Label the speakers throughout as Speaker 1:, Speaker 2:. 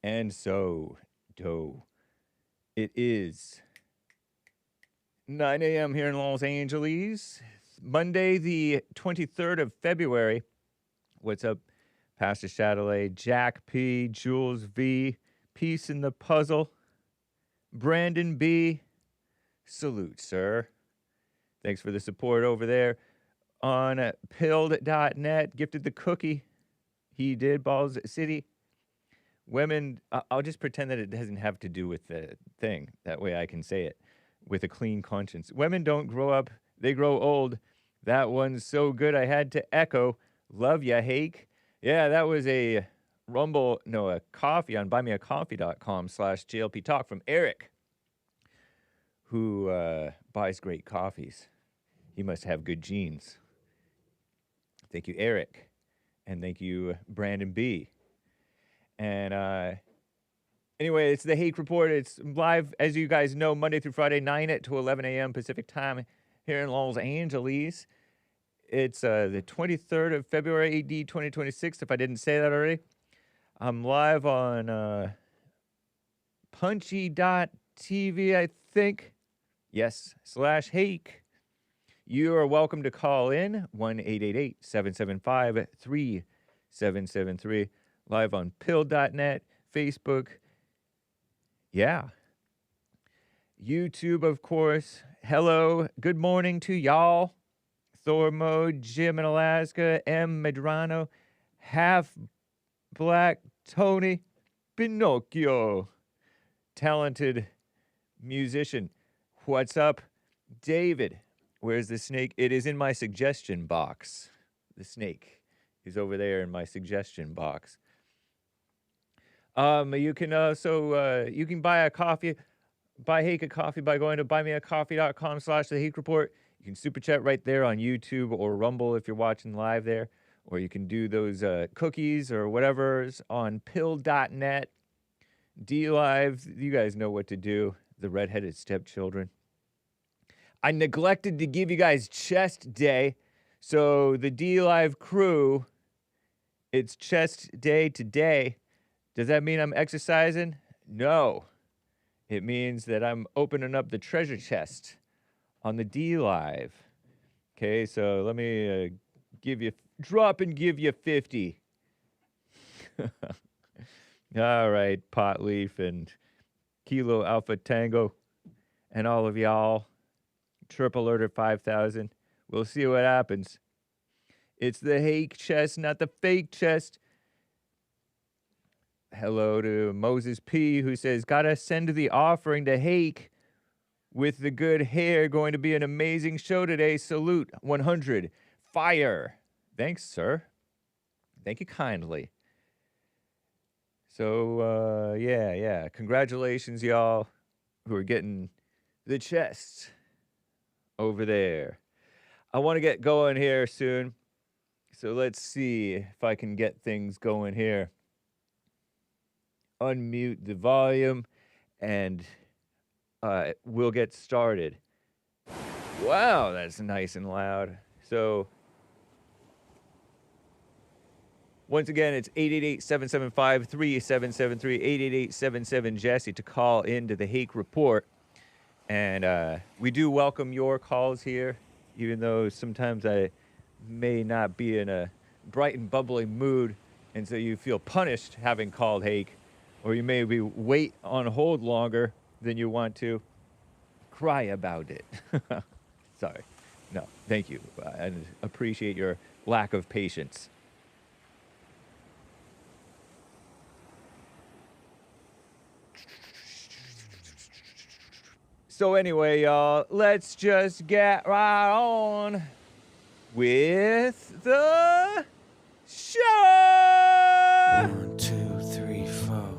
Speaker 1: And so, it is 9 a.m. here in Los Angeles. Monday, the 23rd of February. What's up, Pastor Chatelet, Jack P, Jules V, Peace in the Puzzle, Brandon B. Salute, sir. Thanks for the support over there. On pilled.net, gifted the cookie. He did, Balls City. Women, I'll just pretend that it doesn't have to do with the thing. That way I can say it with a clean conscience. Women don't grow up, they grow old. That one's so good I had to echo. Love ya, Hake. Yeah, that was a coffee on buymeacoffee.com/JLP Talk from Eric, who buys great coffees. He must have good genes. Thank you, Eric. And thank you, Brandon B. And anyway, it's the Hake Report. It's live, as you guys know, Monday through Friday, 9 to 11 a.m. Pacific time here in Los Angeles. It's the 23rd of February, AD 2026, if I didn't say that already. I'm live on Punchie.tv, I think. Yes, /Hake. You are welcome to call in, 1-888-775-3773. Live on pill.net, Facebook. Yeah. YouTube, of course. Hello. Good morning to y'all. Thormo, Jim in Alaska, M. Medrano, Half Black Tony, Pinocchio. Talented musician. What's up, David? Where's the snake? It is in my suggestion box. The snake is over there in my suggestion box. You can also you can buy a coffee, buy Hake a coffee by going to buymeacoffee.com/the Hake Report. You can super chat right there on YouTube or Rumble if you're watching live there, or you can do those cookies or whatever's on pill.net. D Live, you guys know what to do. The redheaded stepchildren. I neglected to give you guys chest day, so the D Live crew, it's chest day today. Does that mean I'm exercising? No. It means that I'm opening up the treasure chest on the D Live. Okay, so let me drop and give you 50. All right, Potleaf and Kilo Alpha Tango and all of y'all. Triple Order 5000. We'll see what happens. It's the Hake chest, not the fake chest. Hello to Moses P, who says, gotta send the offering to Hake with the good hair. Going to be an amazing show today. Salute. 100. Fire. Thanks, sir. Thank you kindly. So, yeah. Congratulations, y'all, who are getting the chest over there. I want to get going here soon. So let's see if I can get things going here. Unmute the volume and we'll get started. Wow, that's nice and loud. So once again, it's 888-775-3773, 8877-JESSE to call into the Hake Report. And we do welcome your calls here, even though sometimes I may not be in a bright and bubbly mood, and so you feel punished having called Hake, or you maybe wait on hold longer than you want to. Cry about it. Sorry. No, thank you. I appreciate your lack of patience. So anyway, y'all, let's just get right on with the show.
Speaker 2: 1, 2, 3, 4.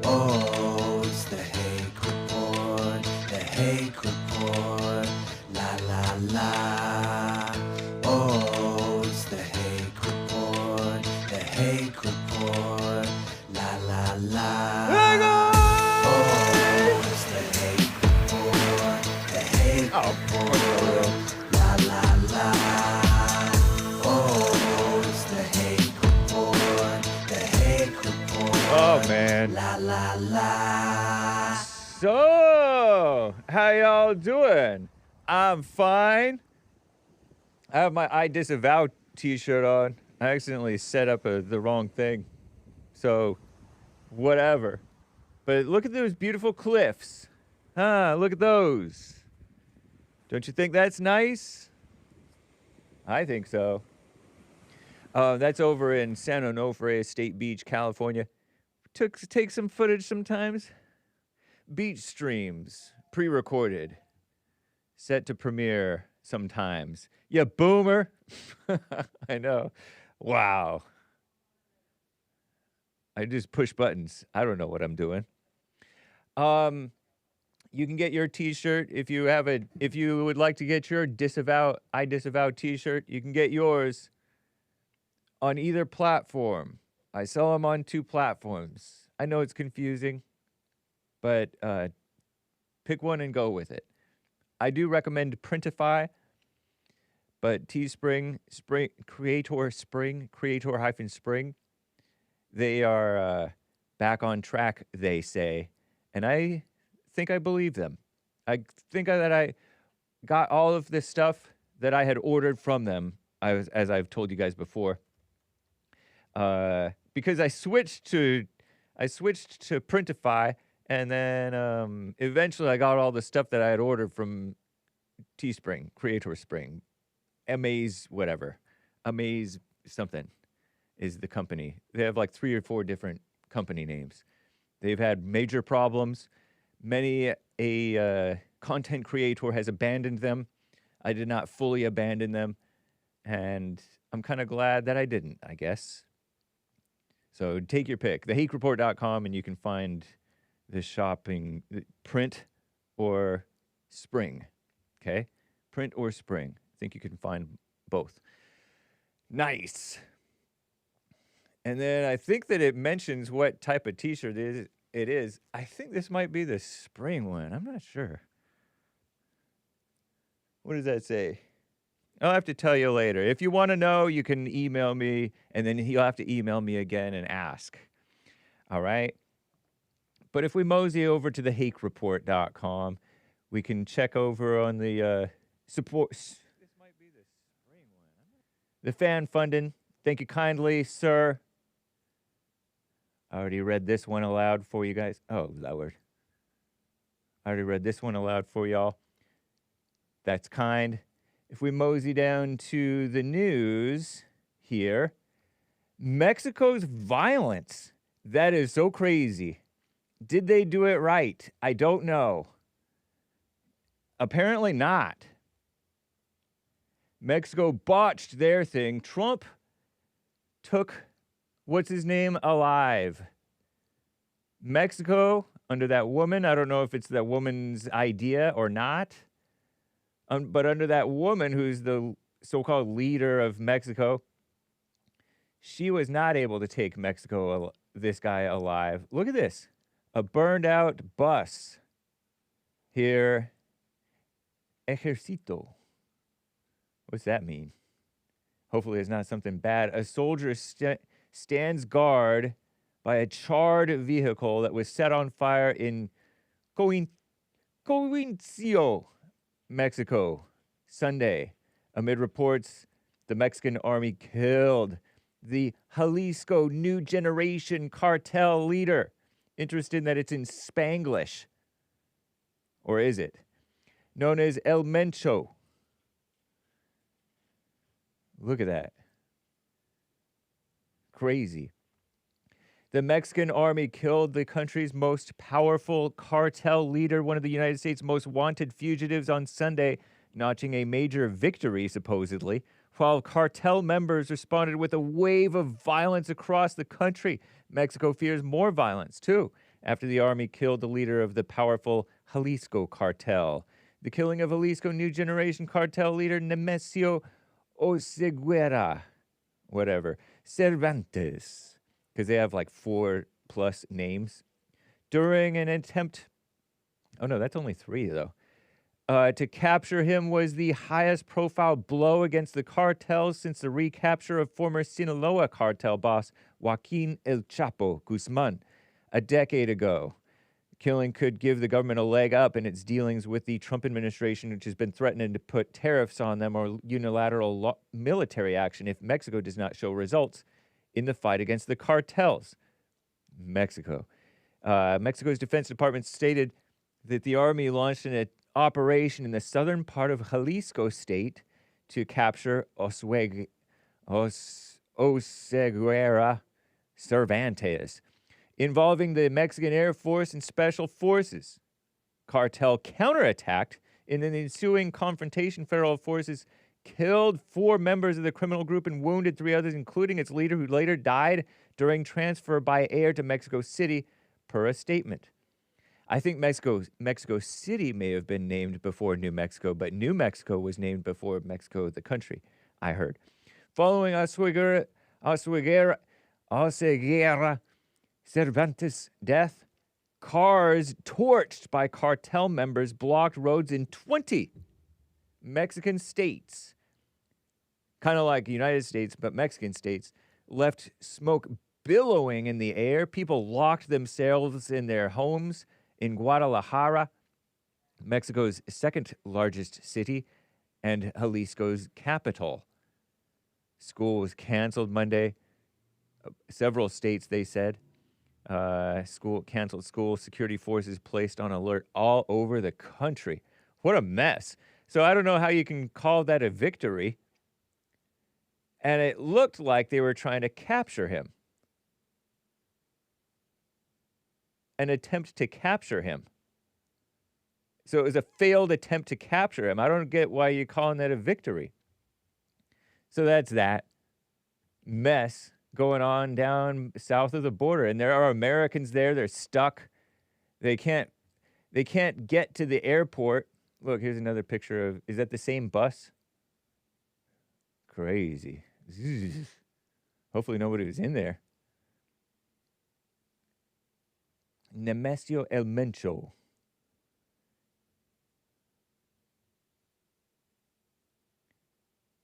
Speaker 2: Oh, it's the Hake Report. The Hake Report. La la la. Oh, it's the Hake Report. The Hake Report. La la la. La la la. Oh, it's the Hake Report. The
Speaker 1: So, how y'all doing? I'm fine. I have my I Disavow t-shirt on. I accidentally set up the wrong thing. So, whatever. But look at those beautiful cliffs. Look at those. Don't you think that's nice? I think so. That's over in San Onofre State Beach, California. Take some footage sometimes. Beach streams, pre-recorded, set to premiere sometimes. Yeah, boomer. I know. Wow. I just push buttons. I don't know what I'm doing. You can get your t-shirt if you would like to get your I Disavow t-shirt, you can get yours on either platform. I sell them on 2 platforms. I know it's confusing, but pick one and go with it. I do recommend Printify, but Teespring, Creator-Spring, they are back on track, they say. And I think I believe them. I think that I got all of this stuff that I had ordered from them, as I've told you guys before, because I switched to Printify, and then eventually I got all the stuff that I had ordered from Teespring, Creator Spring, Amaze something is the company. They have like 3 or 4 different company names. They've had major problems. Many a content creator has abandoned them. I did not fully abandon them, and I'm kind of glad that I didn't, I guess. So take your pick, thehakereport.com, and you can find the shopping print or spring. Okay? Print or spring. I think you can find both. Nice. And then I think that it mentions what type of t-shirt it is. I think this might be the spring one. I'm not sure. What does that say? I'll have to tell you later. If you want to know, you can email me, and then you'll have to email me again and ask. All right? But if we mosey over to thehakereport.com, we can check over on the support. This might be the spring one. The fan funding. Thank you kindly, sir. I already read this one aloud for you guys. Oh, Lord. I already read this one aloud for y'all. That's kind. If we mosey down to the news here, Mexico's violence. That is so crazy. Did they do it right? I don't know. Apparently not. Mexico botched their thing. Trump took, what's his name, alive. Mexico, under that woman, I don't know if it's that woman's idea or not, but under that woman who's the so-called leader of Mexico, she was not able to take this guy alive. Look at this. A burned out bus here. Ejército. What's that mean? Hopefully it's not something bad. A soldier stands guard by a charred vehicle that was set on fire in Coincio, Mexico, Sunday. Amid reports, the Mexican army killed the Jalisco New Generation Cartel leader. Interesting that it's in Spanglish. Or is it? Known as El Mencho. Look at that. Crazy. The Mexican army killed the country's most powerful cartel leader, one of the United States' most wanted fugitives, on Sunday, notching a major victory, supposedly, while cartel members responded with a wave of violence across the country. Mexico fears more violence, too, after the army killed the leader of the powerful Jalisco cartel. The killing of Jalisco New Generation Cartel leader Nemesio Oseguera, Cervantes, because they have like 4+ names, during an attempt, oh no, that's only 3 though, to capture him was the highest profile blow against the cartel since the recapture of former Sinaloa cartel boss Joaquin El Chapo Guzman a decade ago. Killing could give the government a leg up in its dealings with the Trump administration, which has been threatening to put tariffs on them or unilateral military action if Mexico does not show results in the fight against the cartels. Mexico's Defense Department stated that the Army launched an operation in the southern part of Jalisco state to capture Oseguera Cervantes, involving the Mexican Air Force and Special Forces. Cartel counterattacked. In an ensuing confrontation, federal forces killed 4 members of the criminal group and wounded 3 others, including its leader, who later died during transfer by air to Mexico City, per a statement. I think Mexico City may have been named before New Mexico, but New Mexico was named before Mexico, the country, I heard. Following Oseguera Cervantes' death, cars torched by cartel members blocked roads in 20 Mexican states. Kind of like United States, but Mexican states, left smoke billowing in the air. People locked themselves in their homes in Guadalajara, Mexico's second largest city, and Jalisco's capital. School was canceled Monday. Several states, they said. Canceled school. Security forces placed on alert all over the country. What a mess. So I don't know how you can call that a victory. And it looked like they were trying to capture him. An attempt to capture him. So it was a failed attempt to capture him. I don't get why you're calling that a victory. So that's that mess going on down south of the border. And there are Americans there. They're stuck. They can't get to the airport. Look, here's another picture of, is that the same bus? Crazy. Hopefully nobody was in there. Nemesio El Mencho.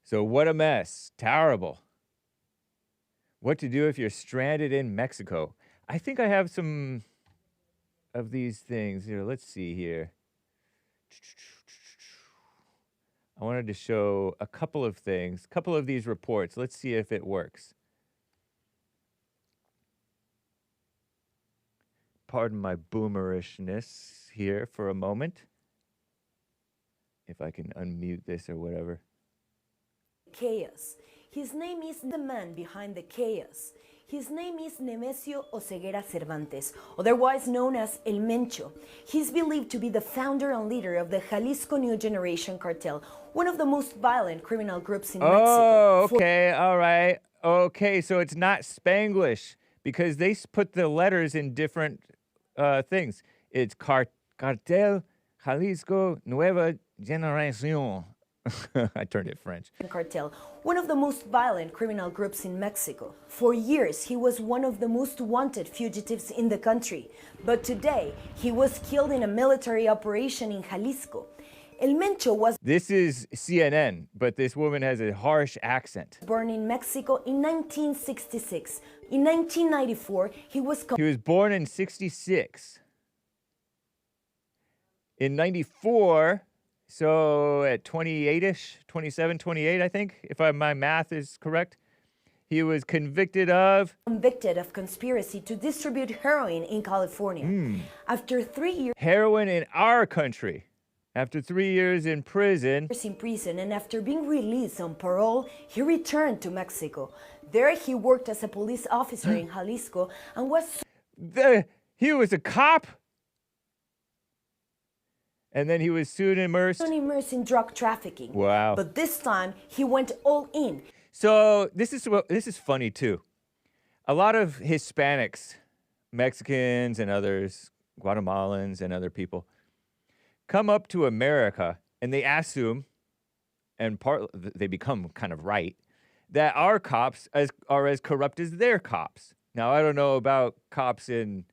Speaker 1: So what a mess. Terrible. What to do if you're stranded in Mexico. I think I have some of these things here. Let's see here. I wanted to show a couple of things, a couple of these reports. Let's see if it works. Pardon my boomerishness here for a moment. If I can unmute this or whatever.
Speaker 3: Chaos. His name is the man behind the chaos. His name is Nemesio Oseguera Cervantes, otherwise known as El Mencho. He's believed to be the founder and leader of the Jalisco New Generation Cartel, one of the most violent criminal groups in Mexico.
Speaker 1: Oh, okay, all right. Okay, so it's not Spanglish, because they put the letters in different things. It's Cartel Jalisco Nueva Generación. I turned it French.
Speaker 3: Cartel, one of the most violent criminal groups in Mexico. For years, he was one of the most wanted fugitives in the country. But today, he was killed in a military operation in Jalisco. El Mencho was...
Speaker 1: This is CNN, but this woman has a harsh accent.
Speaker 3: Born in Mexico in 1966. In 1994, he was...
Speaker 1: He was born in 66. In 94... So at 28-ish, 27, 28, I think, if my math is correct, he was convicted of
Speaker 3: conspiracy to distribute heroin in California. After 3 years
Speaker 1: heroin in our country. After 3 years in prison,
Speaker 3: and after being released on parole, he returned to Mexico. There he worked as a police officer in Jalisco and was...
Speaker 1: He was a cop? And then he was soon immersed
Speaker 3: in drug trafficking.
Speaker 1: Wow.
Speaker 3: But this time, he went all in.
Speaker 1: So this is funny, too. A lot of Hispanics, Mexicans and others, Guatemalans and other people, come up to America and they assume, and they become kind of right, that our cops are as corrupt as their cops. Now, I don't know about cops in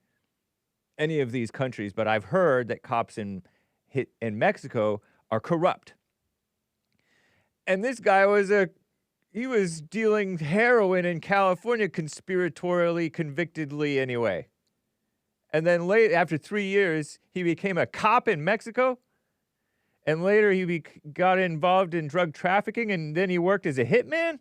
Speaker 1: any of these countries, but I've heard that cops in Mexico are corrupt. And this guy he was dealing heroin in California conspiratorially, convictedly anyway. And then late, after 3 years, he became a cop in Mexico. And later he got involved in drug trafficking, and then he worked as a hitman?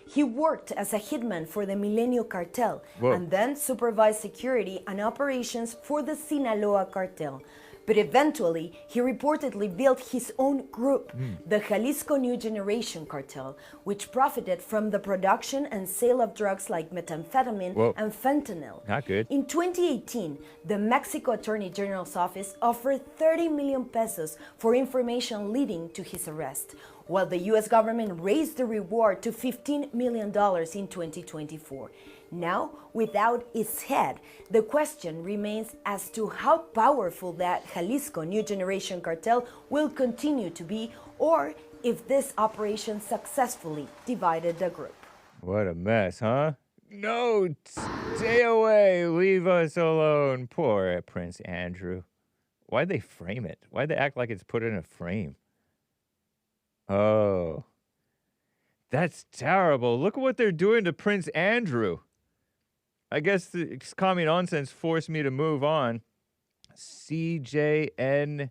Speaker 3: He worked as a hitman for the Milenio Cartel
Speaker 1: Whoa.
Speaker 3: and then supervised security and operations for the Sinaloa Cartel. But eventually, he reportedly built his own group, the Jalisco New Generation Cartel, which profited from the production and sale of drugs like methamphetamine
Speaker 1: Whoa.
Speaker 3: and fentanyl.
Speaker 1: Not good.
Speaker 3: In 2018, the Mexico Attorney General's office offered 30 million pesos for information leading to his arrest, while the US government raised the reward to $15 million in 2024. Now, without its head, the question remains as to how powerful that Jalisco New Generation Cartel will continue to be, or if this operation successfully divided the group.
Speaker 1: What a mess, huh? No, stay away, leave us alone. Poor Prince Andrew. Why'd they frame it? Why'd they act like it's put in a frame? Oh, that's terrible. Look at what they're doing to Prince Andrew. I guess the commie nonsense forced me to move on. CJNG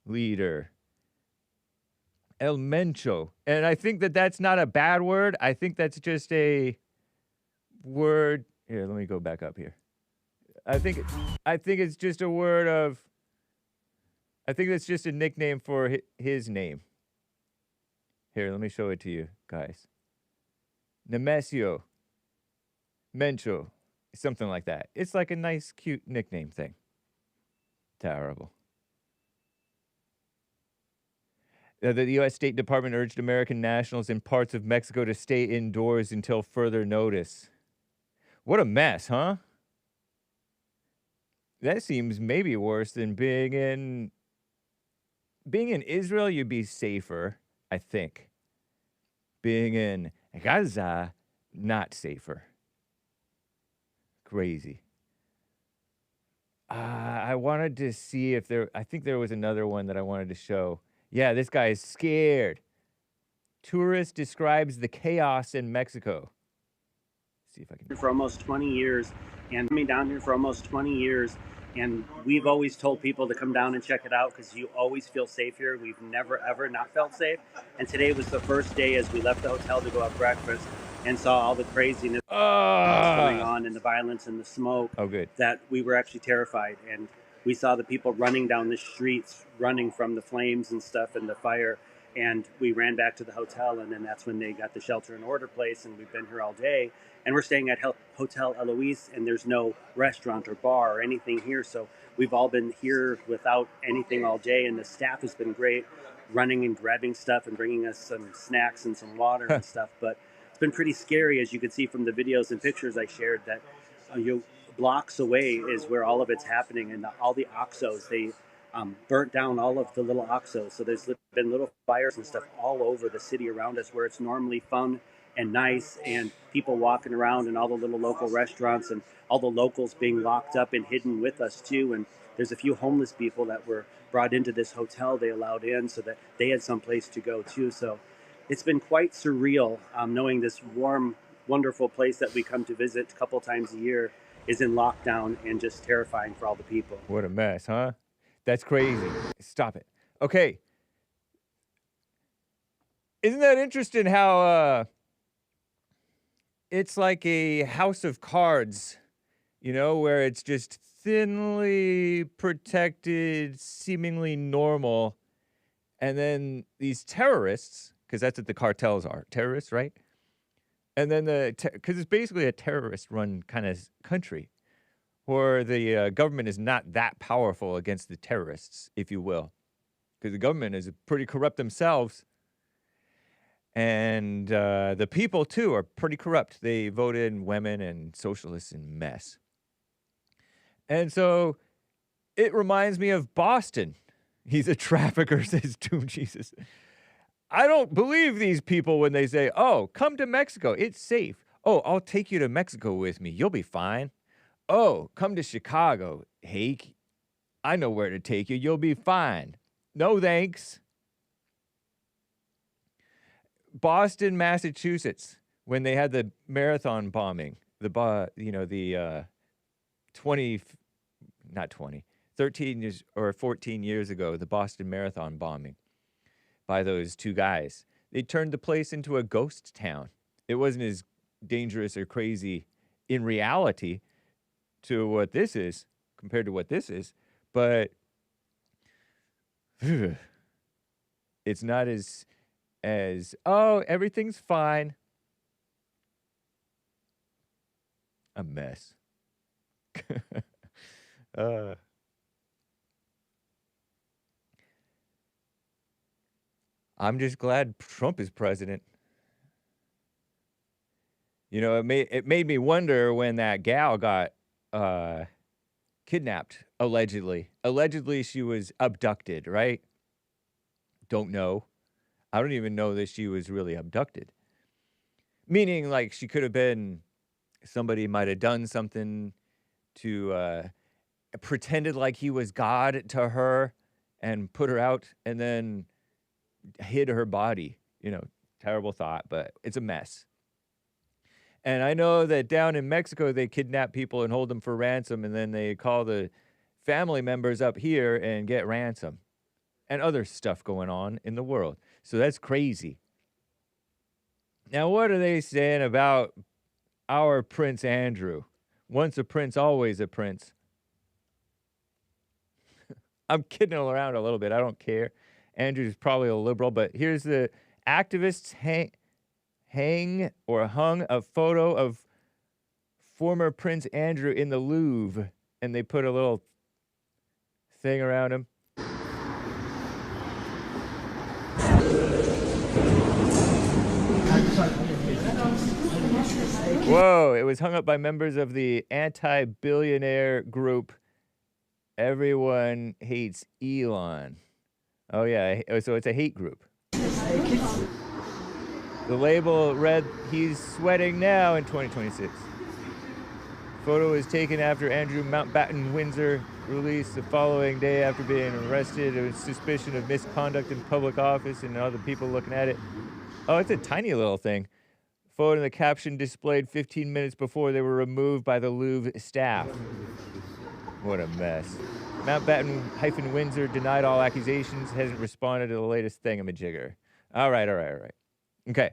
Speaker 1: leader. El Mencho. And I think that that's not a bad word. I think that's just a word. Here, let me go back up here. I think it's just a word of. I think that's just a nickname for his name. Here, let me show it to you, guys. Nemesio. Mencho. Something like that. It's like a nice, cute nickname thing. Terrible. The U.S. State Department urged American nationals in parts of Mexico to stay indoors until further notice. What a mess, huh? That seems maybe worse than being in Israel. You'd be safer, I think. Being in Gaza, not safer. Crazy. I wanted to see if I think there was another one that I wanted to show. Yeah, this guy is scared. Tourist describes the chaos in Mexico. See if I can.
Speaker 4: For almost 20 years, and coming down here for almost 20 years, and we've always told people to come down and check it out because you always feel safe here. We've never, ever not felt safe. And today was the first day as we left the hotel to go have breakfast and saw all the craziness going on and the violence and the smoke.
Speaker 1: Oh, good.
Speaker 4: That we were actually terrified. And we saw the people running down the streets, running from the flames and stuff and the fire. And we ran back to the hotel, and then that's when they got the shelter in order place, and we've been here all day. And we're staying at Hotel Eloise, and there's no restaurant or bar or anything here. So we've all been here without anything all day, and the staff has been great, running and grabbing stuff and bringing us some snacks and some water and stuff. But it's been pretty scary, as you can see from the videos and pictures I shared, that blocks away is where all of it's happening, and all the Oxos, they burnt down all of the little Oxos. So there's been little fires and stuff all over the city around us where it's normally fun and nice and people walking around and all the little local restaurants and all the locals being locked up and hidden with us too. And there's a few homeless people that were brought into this hotel they allowed in so that they had some place to go too. So it's been quite surreal knowing this warm, wonderful place that we come to visit a couple times a year is in lockdown and just terrifying for all the people.
Speaker 1: What a mess, huh? That's crazy. Stop it. Okay. Isn't that interesting how it's like a house of cards, where it's just thinly protected, seemingly normal. And then these terrorists, because that's what the cartels are, terrorists, right? And then because it's basically a terrorist-run kind of country, where the government is not that powerful against the terrorists, if you will, because the government is pretty corrupt themselves, and the people too are pretty corrupt. They voted in women and socialists and mess, and so it reminds me of Boston. He's a trafficker, says Doom Jesus. I don't believe these people when they say, "Oh, come to Mexico, it's safe." Oh, I'll take you to Mexico with me. You'll be fine. Oh, come to Chicago, Hake. I know where to take you. You'll be fine. No thanks. Boston, Massachusetts. when they had the marathon bombing, the 13 years or 14 years ago, the Boston Marathon bombing by those two guys. They turned the place into a ghost town. It wasn't as dangerous or crazy in reality to what this is, compared to what this is, but it's not as oh, everything's fine. A mess. I'm just glad Trump is president. You know, it made me wonder when that gal got kidnapped, allegedly. Allegedly, she was abducted, right? Don't know. I don't even know that she was really abducted. Meaning, like, she could have been, somebody might have done something to, pretended like he was God to her and put her out and then hid her body. You know, terrible thought, but it's a mess. And I know that down in Mexico, they kidnap people and hold them for ransom, and then they call the family members up here and get ransom. And other stuff going on in the world. So that's crazy. Now, what are they saying about our Prince Andrew? Once a prince, always a prince. I'm kidding around a little bit. I don't care. Andrew's probably a liberal, but here's the activists hung a photo of former Prince Andrew in the Louvre, and they put a little thing around him. Whoa, it was hung up by members of the anti-billionaire group Everyone Hates Elon. Oh, yeah, so it's a hate group. The label read, "He's sweating now" in 2026. Photo was taken after Andrew Mountbatten Windsor released the following day after being arrested with suspicion of misconduct in public office and other people looking at it. Oh, it's a tiny little thing. Photo and the caption displayed 15 minutes before they were removed by the Louvre staff. What a mess. Mountbatten-Windsor denied all accusations, hasn't responded to the latest thingamajigger. All right. Okay.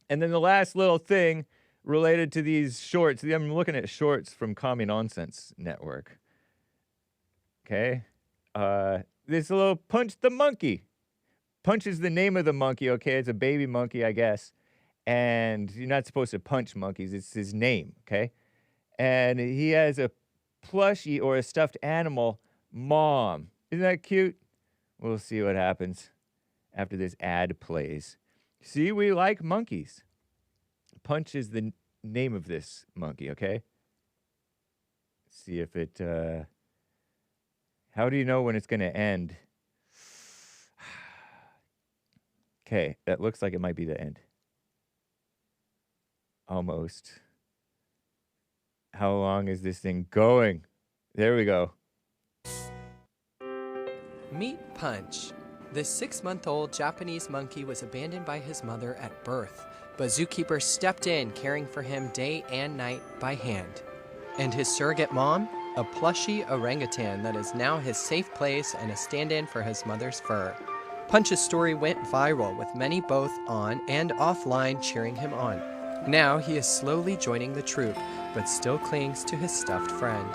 Speaker 1: And then the last little thing related to these shorts. I'm looking at shorts from Commie Nonsense Network. Okay. This little Punch the monkey. Punch is the name of the monkey, okay? It's a baby monkey, I guess. And you're not supposed to punch monkeys. It's his name, okay? And he has a plushie or a stuffed animal mom. Isn't that cute? We'll see what happens after this ad plays. See, we like monkeys. Punch is the name of this monkey, okay? See if it, how do you know when it's going to end? Okay, that looks like it might be the end. Almost. How long is this thing going? There we go.
Speaker 5: Meet Punch. This 6-month-old Japanese monkey was abandoned by his mother at birth, but zookeepers stepped in, caring for him day and night by hand. And his surrogate mom? A plushy orangutan that is now his safe place and a stand-in for his mother's fur. Punch's story went viral, with many both on and offline cheering him on. Now he is slowly joining the troop, but still clings to his stuffed friend.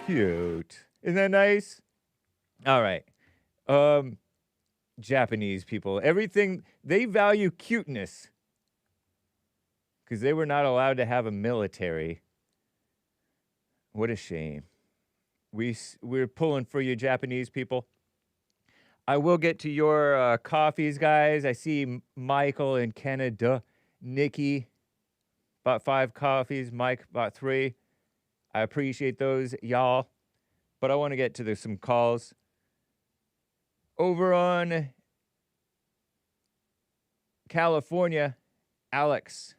Speaker 1: Cute. Isn't that nice? All right. Japanese people, everything, they value cuteness because they were not allowed to have a military. What a shame. We're pulling for you, Japanese people. I will get to your coffees, guys. I see Michael in Canada. Nicky bought 5 coffees. Mike bought 3. I appreciate those, y'all. But I want to get to some calls. Over on California, Alex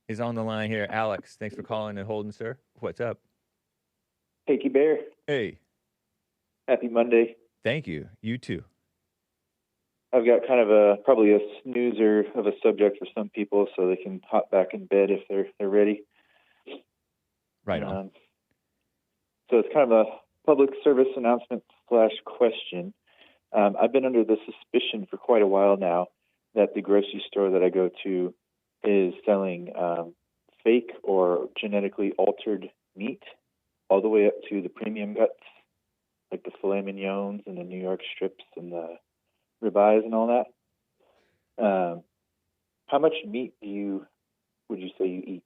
Speaker 1: is on the line here. Alex, thanks for calling and holding, sir. What's up?
Speaker 6: Hakey Bear.
Speaker 1: Hey.
Speaker 6: Happy Monday.
Speaker 1: Thank you. You too.
Speaker 7: I've got kind of probably a snoozer of a subject for some people, so they can hop back in bed if they're ready.
Speaker 1: Right on.
Speaker 7: So it's kind of a public service announcement / question. I've been under the suspicion for quite a while now that the grocery store that I go to is selling fake or genetically altered meat, all the way up to the premium guts, like the filet mignons and the New York strips and the ribeyes and all that. How much meat would you say you eat?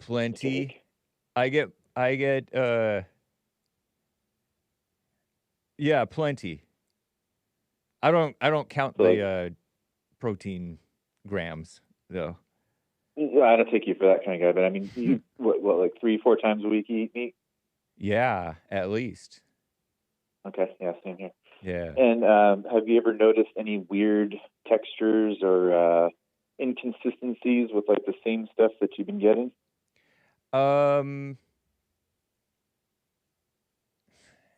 Speaker 1: Plenty. I get yeah, plenty. I don't count the protein grams though.
Speaker 7: I don't take you for that kind of guy, but I mean, you, what, like 3-4 times a week you eat meat?
Speaker 1: Yeah, at least.
Speaker 7: Okay, yeah, same here.
Speaker 1: Yeah.
Speaker 7: And have you ever noticed any weird textures or inconsistencies with like the same stuff that you've been getting?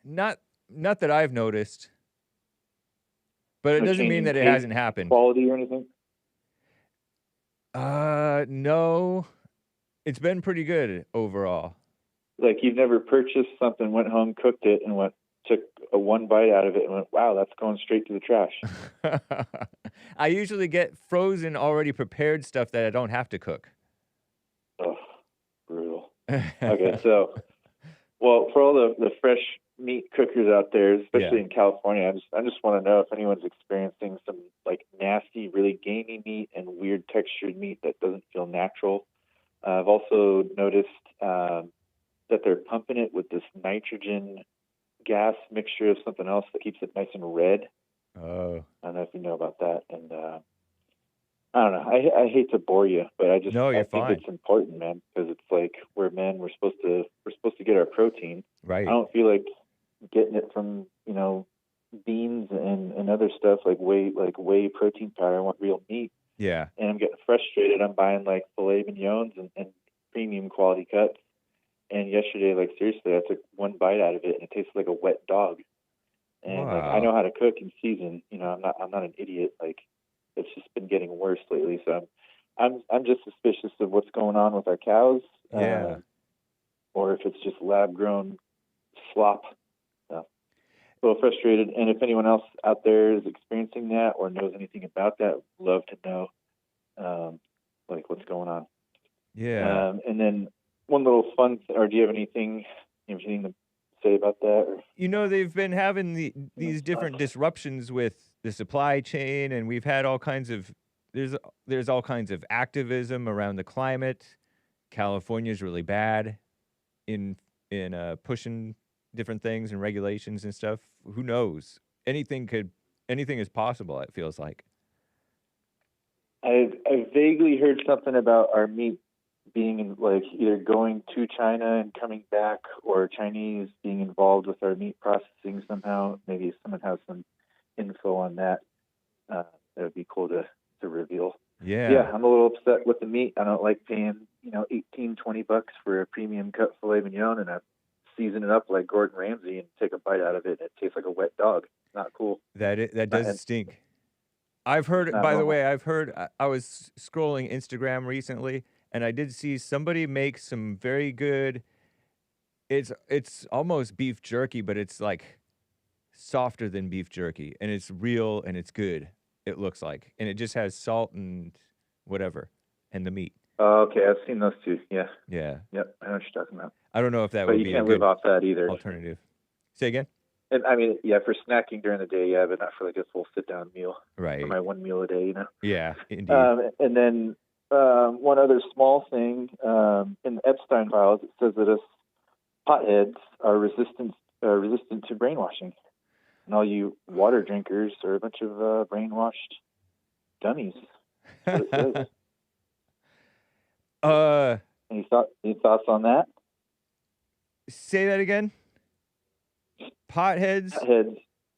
Speaker 1: Not that I've noticed, but it doesn't mean that it hasn't happened.
Speaker 7: Quality or anything?
Speaker 1: No. It's been pretty good overall.
Speaker 7: Like you've never purchased something, went home, cooked it, and took one bite out of it and went, wow, that's going straight to the trash.
Speaker 1: I usually get frozen, already prepared stuff that I don't have to cook.
Speaker 7: Oh, brutal. Okay, so, well, for all the fresh meat cookers out there, especially in California, I just want to know if anyone's experiencing some like nasty, really gamey meat and weird textured meat that doesn't feel natural. I've also noticed that they're pumping it with this nitrogen gas mixture of something else that keeps it nice and red.
Speaker 1: Oh.
Speaker 7: I don't know if you know about that. And I don't know. I hate to bore you, but I think it's important, man, because it's like we're men. We're supposed to get our protein.
Speaker 1: Right.
Speaker 7: I don't feel like getting it from beans and other stuff like whey protein powder. I want real meat.
Speaker 1: Yeah.
Speaker 7: And I'm getting frustrated. I'm buying like filet mignons and premium quality cuts. And yesterday, like seriously, I took one bite out of it and it tasted like a wet dog. And like I know how to cook and season. I'm not an idiot. Like it's just been getting worse lately. So I'm just suspicious of what's going on with our cows.
Speaker 1: Yeah.
Speaker 7: Or if it's just lab grown slop. So a little frustrated. And if anyone else out there is experiencing that or knows anything about that, love to know like what's going on.
Speaker 1: Yeah.
Speaker 7: And then one little fun, or do you have anything to say about that? Or?
Speaker 1: They've been having these different disruptions with the supply chain, and we've had all kinds of there's all kinds of activism around the climate. California's really bad in pushing different things and regulations and stuff. Who knows? Anything is possible. It feels like.
Speaker 7: I've vaguely heard something about our meat being like either going to China and coming back, or Chinese being involved with our meat processing somehow. Maybe someone has some info on that. That would be cool to reveal. Yeah, I'm a little upset with the meat. I don't like paying $18-20 for a premium cut filet mignon, and I season it up like Gordon Ramsay and take a bite out of it, and it tastes like a wet dog. Not cool.
Speaker 1: That does stink. I've heard. By the way, I was scrolling Instagram recently, and I did see somebody make some very good. It's almost beef jerky, but it's like softer than beef jerky, and it's real and it's good. It looks like, and it just has salt and whatever, and the meat.
Speaker 7: Oh, okay, I've seen those too. Yeah.
Speaker 1: Yeah.
Speaker 7: Yep, I know what you're talking about.
Speaker 1: I don't know if that
Speaker 7: but
Speaker 1: would
Speaker 7: you
Speaker 1: be
Speaker 7: can't
Speaker 1: a good
Speaker 7: live off that either.
Speaker 1: Alternative. Say again.
Speaker 7: And I mean, yeah, for snacking during the day, yeah, but not for like a full sit-down meal.
Speaker 1: Right.
Speaker 7: For my one meal a day,
Speaker 1: Yeah, indeed.
Speaker 7: And then one other small thing in the Epstein files, it says that us potheads are resistant to brainwashing, and all you water drinkers are a bunch of brainwashed dummies. That's what it says. Any thoughts on that?
Speaker 1: Say that again. Potheads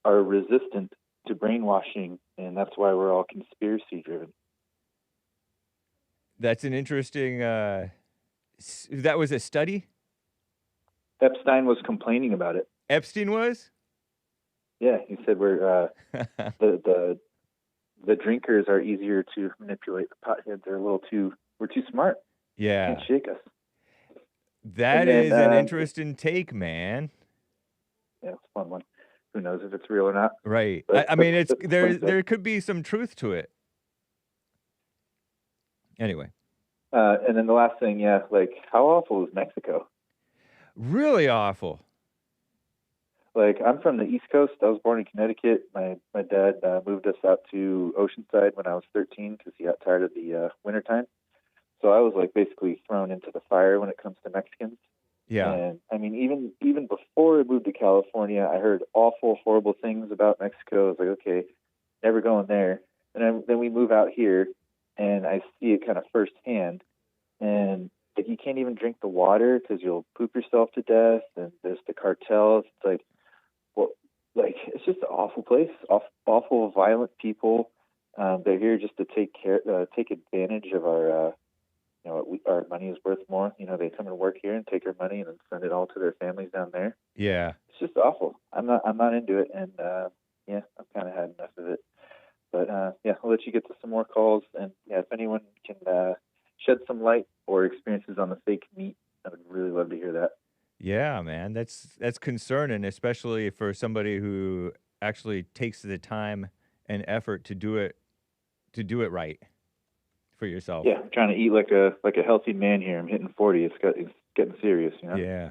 Speaker 7: are resistant to brainwashing, and that's why we're all conspiracy driven.
Speaker 1: That's an interesting. That was a study?
Speaker 7: Epstein was complaining about it.
Speaker 1: Epstein was?
Speaker 7: Yeah, he said we're the the drinkers are easier to manipulate. The potheads are we're too smart.
Speaker 1: Yeah.
Speaker 7: Can't shake us.
Speaker 1: That
Speaker 7: And then,
Speaker 1: is an interesting take, man.
Speaker 7: Yeah, it's a fun one. Who knows if it's real or not?
Speaker 1: Right.
Speaker 7: But
Speaker 1: I mean, it's
Speaker 7: that's
Speaker 1: there could be some truth to it. Anyway.
Speaker 7: And then the last thing, like, how awful is Mexico?
Speaker 1: Really awful.
Speaker 7: Like, I'm from the East Coast. I was born in Connecticut. My dad moved us out to Oceanside when I was 13 because he got tired of the wintertime. So I was, like, basically thrown into the fire when it comes to Mexicans.
Speaker 1: Yeah.
Speaker 7: And, I mean, even before I moved to California, I heard awful, horrible things about Mexico. I was like, okay, never going there. And then we move out here, and I see it kind of firsthand. And like, you can't even drink the water because you'll poop yourself to death. And there's the cartels. It's like, well, like, it's just an awful place. Awful, violent people. They're here just to take advantage of our, our money is worth more. You know, they come and work here and take our money and then send it all to their families down there.
Speaker 1: Yeah.
Speaker 7: It's just awful. I'm not into it. And I've kind of had enough of it. But I'll let you get to some more calls. And if anyone can shed some light or experiences on the fake meat, I would really love to hear that.
Speaker 1: Yeah, man, that's concerning, especially for somebody who actually takes the time and effort to do it right for yourself.
Speaker 7: Yeah, I'm trying to eat like a healthy man here. I'm hitting 40. It's getting serious, you know.
Speaker 1: Yeah.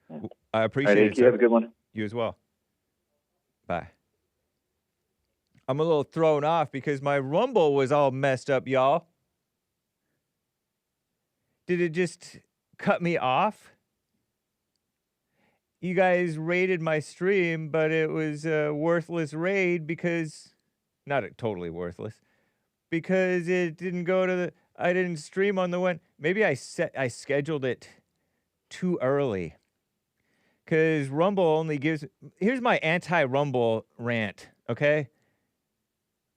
Speaker 7: Yeah.
Speaker 1: I appreciate
Speaker 7: All right,
Speaker 1: it.
Speaker 7: Hake, you have a good one.
Speaker 1: You as well. Bye. I'm a little thrown off because my Rumble was all messed up, y'all. Did it just cut me off? You guys raided my stream, but it was a worthless raid because, not totally worthless, because it didn't go to I didn't stream on the one. Maybe I scheduled it too early. Because Rumble only gives, here's my anti-Rumble rant, okay?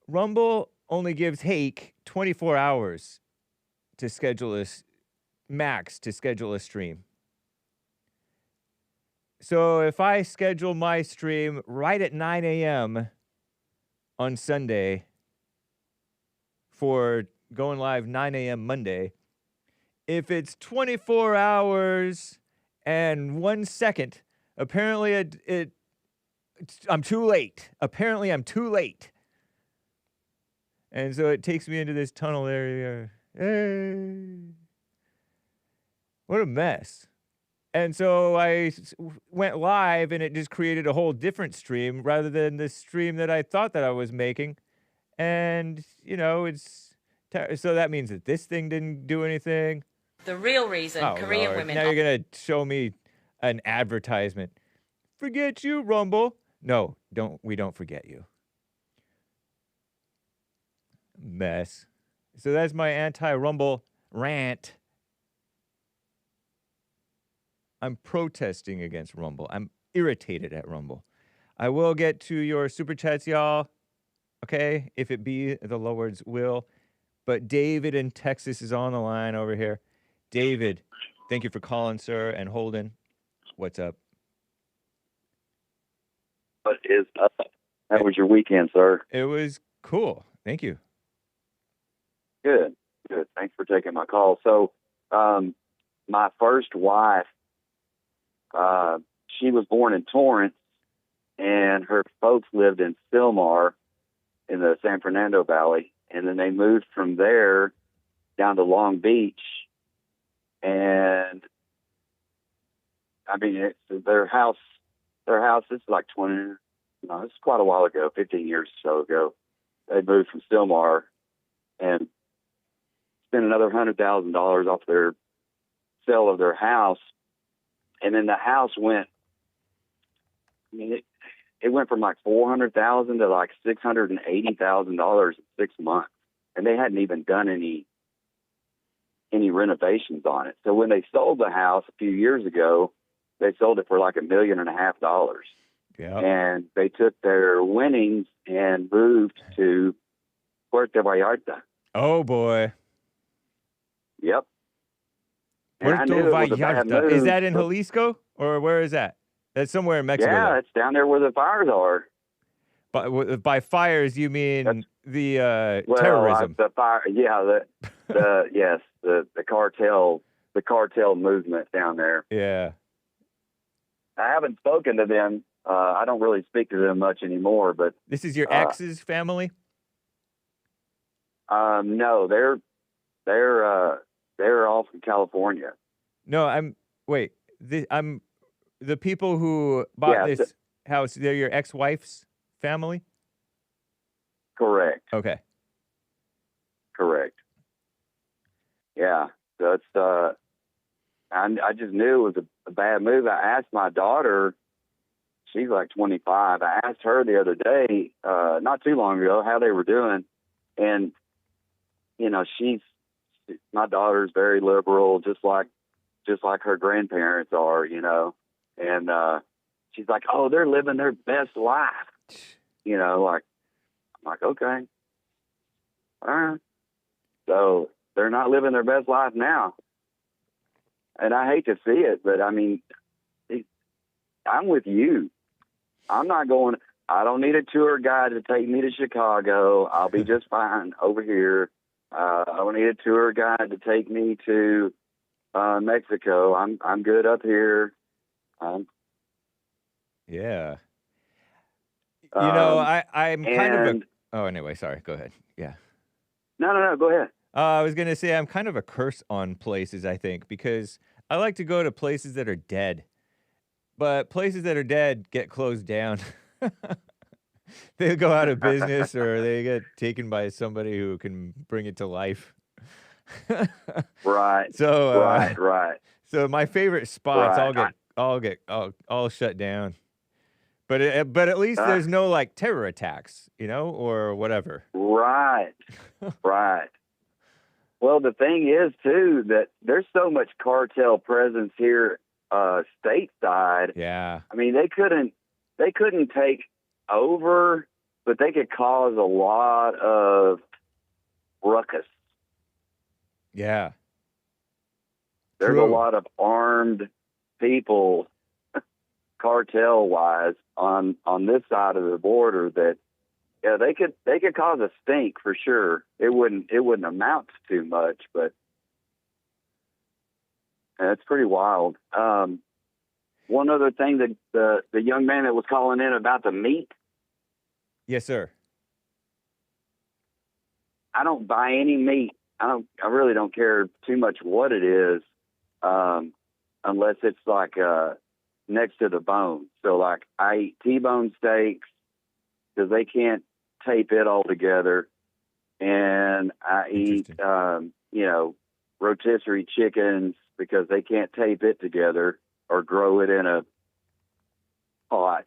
Speaker 1: Rumble only gives Hake 24 hours to schedule max to schedule a stream. So if I schedule my stream right at 9 a.m. on Sunday for going live 9 a.m. Monday, if it's 24 hours and 1 second, apparently I'm too late. Apparently I'm too late. And so it takes me into this tunnel area. Hey. What a mess. And so I went live and it just created a whole different stream rather than the stream that I thought that I was making. And, so that means that this thing didn't do anything.
Speaker 8: The real reason Korean
Speaker 1: Lord.
Speaker 8: women...
Speaker 1: Now you're going to show me an advertisement. Forget you, Rumble. No, we don't forget you. Mess. So that's my anti-Rumble rant. I'm protesting against Rumble. I'm irritated at Rumble. I will get to your super chats, y'all. Okay? If it be the Lord's will. But David in Texas is on the line over here. David, thank you for calling, sir, and holding. What's up?
Speaker 9: What is up? How was your weekend, sir?
Speaker 1: It was cool. Thank you.
Speaker 9: Good. Thanks for taking my call. So, my first wife, she was born in Torrance, and her folks lived in Sylmar in the San Fernando Valley, and then they moved from there down to Long Beach, and I mean, their house is like it's quite a while ago, 15 years or so ago. They moved from Sylmar and spent another $100,000 off their sale of their house. And then the house went, it went from like $400,000 to like $680,000 in 6 months. And they hadn't even done any renovations on it. So when they sold the house a few years ago, they sold it for like $1.5 million.
Speaker 1: Yeah.
Speaker 9: And they took their winnings and moved to Puerto Vallarta.
Speaker 1: Oh, boy.
Speaker 9: Yep.
Speaker 1: Puerto Vallarta. Is that in Jalisco? Or where is that? That's somewhere in Mexico.
Speaker 9: Yeah, it's down there where the fires are.
Speaker 1: By fires, you mean terrorism.
Speaker 9: The fire. Yeah, yes, the cartel movement down there.
Speaker 1: Yeah.
Speaker 9: I haven't spoken to them. I don't really speak to them much anymore. But
Speaker 1: this is your ex's family?
Speaker 9: No, they're all from California.
Speaker 1: No, I'm the people who bought this house. They're your ex-wife's family?
Speaker 9: Correct.
Speaker 1: Okay.
Speaker 9: Correct. Yeah. So it's I just knew it was a bad move. I asked my daughter, she's like 25. I asked her the other day, not too long ago, how they were doing, and you know, my daughter's very liberal, just like her grandparents are, you know, and she's like, oh, they're living their best life, you know, like, I'm like, okay, all right. So they're not living their best life now. And I hate to see it, but I mean, I'm with you. I don't need a tour guide to take me to Chicago. I'll be just fine over here. I don't need a tour guide to take me to Mexico. I'm good up here.
Speaker 1: Yeah. You know, I'm kind of oh, anyway, sorry. Go ahead. Yeah.
Speaker 9: No. Go ahead.
Speaker 1: I was going to say I'm kind of a curse on places, I think, because I like to go to places that are dead. But places that are dead get closed down. They go out of business or they get taken by somebody who can bring it to life.
Speaker 9: Right.
Speaker 1: So
Speaker 9: right.
Speaker 1: So my favorite spots all shut down. But at least there's no like terror attacks, you know, or whatever.
Speaker 9: Right. Right. Well, the thing is too that there's so much cartel presence here stateside.
Speaker 1: Yeah.
Speaker 9: I mean, they couldn't take over, but they could cause a lot of ruckus.
Speaker 1: Yeah.
Speaker 9: There's a lot of armed people, cartel-wise, on this side of the border that, yeah, they could cause a stink for sure. It wouldn't amount to too much, but it's pretty wild. One other thing that the young man that was calling in about the meat.
Speaker 1: Yes, sir.
Speaker 9: I don't buy any meat. I really don't care too much what it is, unless it's like next to the bone. So like I eat T-bone steaks because they can't tape it all together, and I eat rotisserie chickens because they can't tape it together or grow it in a pot.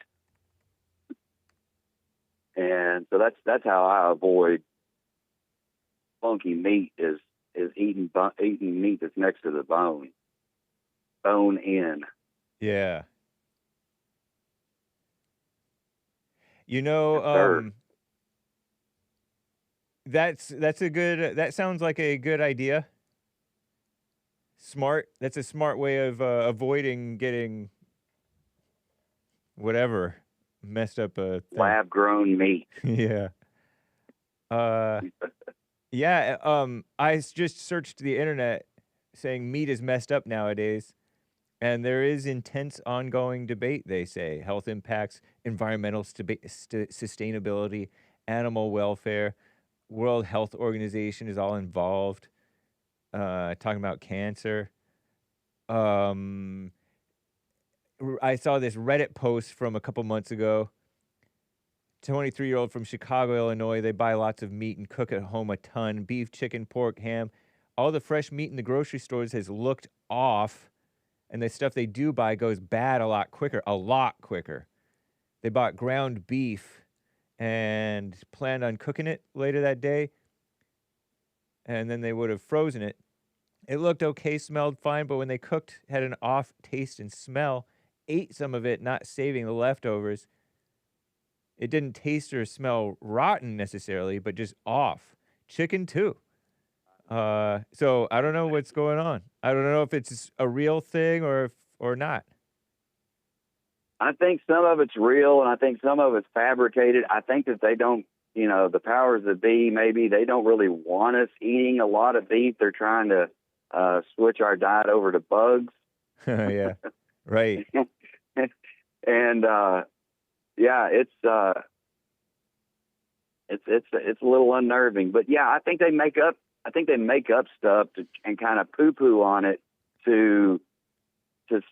Speaker 9: And so that's how I avoid funky meat is eating meat that's next to the bone in.
Speaker 1: Yeah. You know, that's a good. That sounds like a good idea. Smart. That's a smart way of avoiding getting whatever messed up.
Speaker 9: Lab grown meat.
Speaker 1: Yeah. Yeah. I just searched the internet saying meat is messed up nowadays, and there is intense ongoing debate. They say health impacts, environmental sustainability, animal welfare. World Health Organization is all involved. Talking about cancer. I saw this Reddit post from a couple months ago. 23-year-old from Chicago, Illinois. They buy lots of meat and cook at home a ton. Beef, chicken, pork, ham. All the fresh meat in the grocery stores has looked off, and the stuff they do buy goes bad a lot quicker. They bought ground beef and planned on cooking it later that day, and then they would have frozen it. It looked okay, smelled fine, but when they cooked, had an off taste and smell. Ate some of it, not saving the leftovers. It didn't taste or smell rotten necessarily, but just off. Chicken too. So I don't know what's going on. I don't know if it's a real thing or not.
Speaker 9: I think some of it's real, and I think some of it's fabricated. I think that they don't the powers that be, maybe they don't really want us eating a lot of beef. They're trying to switch our diet over to bugs.
Speaker 1: Yeah, right.
Speaker 9: And it's a little unnerving. But yeah, I think they make up stuff and kind of poo-poo on it to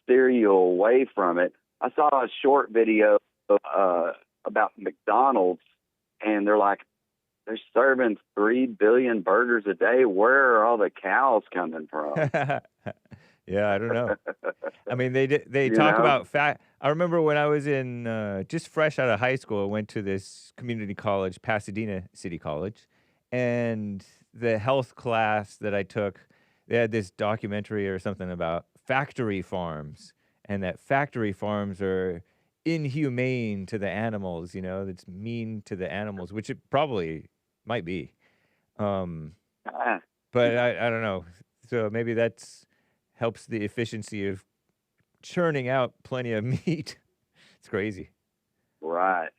Speaker 9: steer you away from it. I saw a short video about McDonald's, and they're serving 3 billion burgers a day. Where are all the cows coming from?
Speaker 1: Yeah, I don't know. I mean, they talk about fat. I remember when I was in just fresh out of high school, I went to this community college, Pasadena City College, and the health class that I took, they had this documentary or something about factory farms, and that factory farms are inhumane to the animals, that's mean to the animals, which it probably might be. But I don't know. So maybe that's helps the efficiency of churning out plenty of meat. It's crazy.
Speaker 9: Right.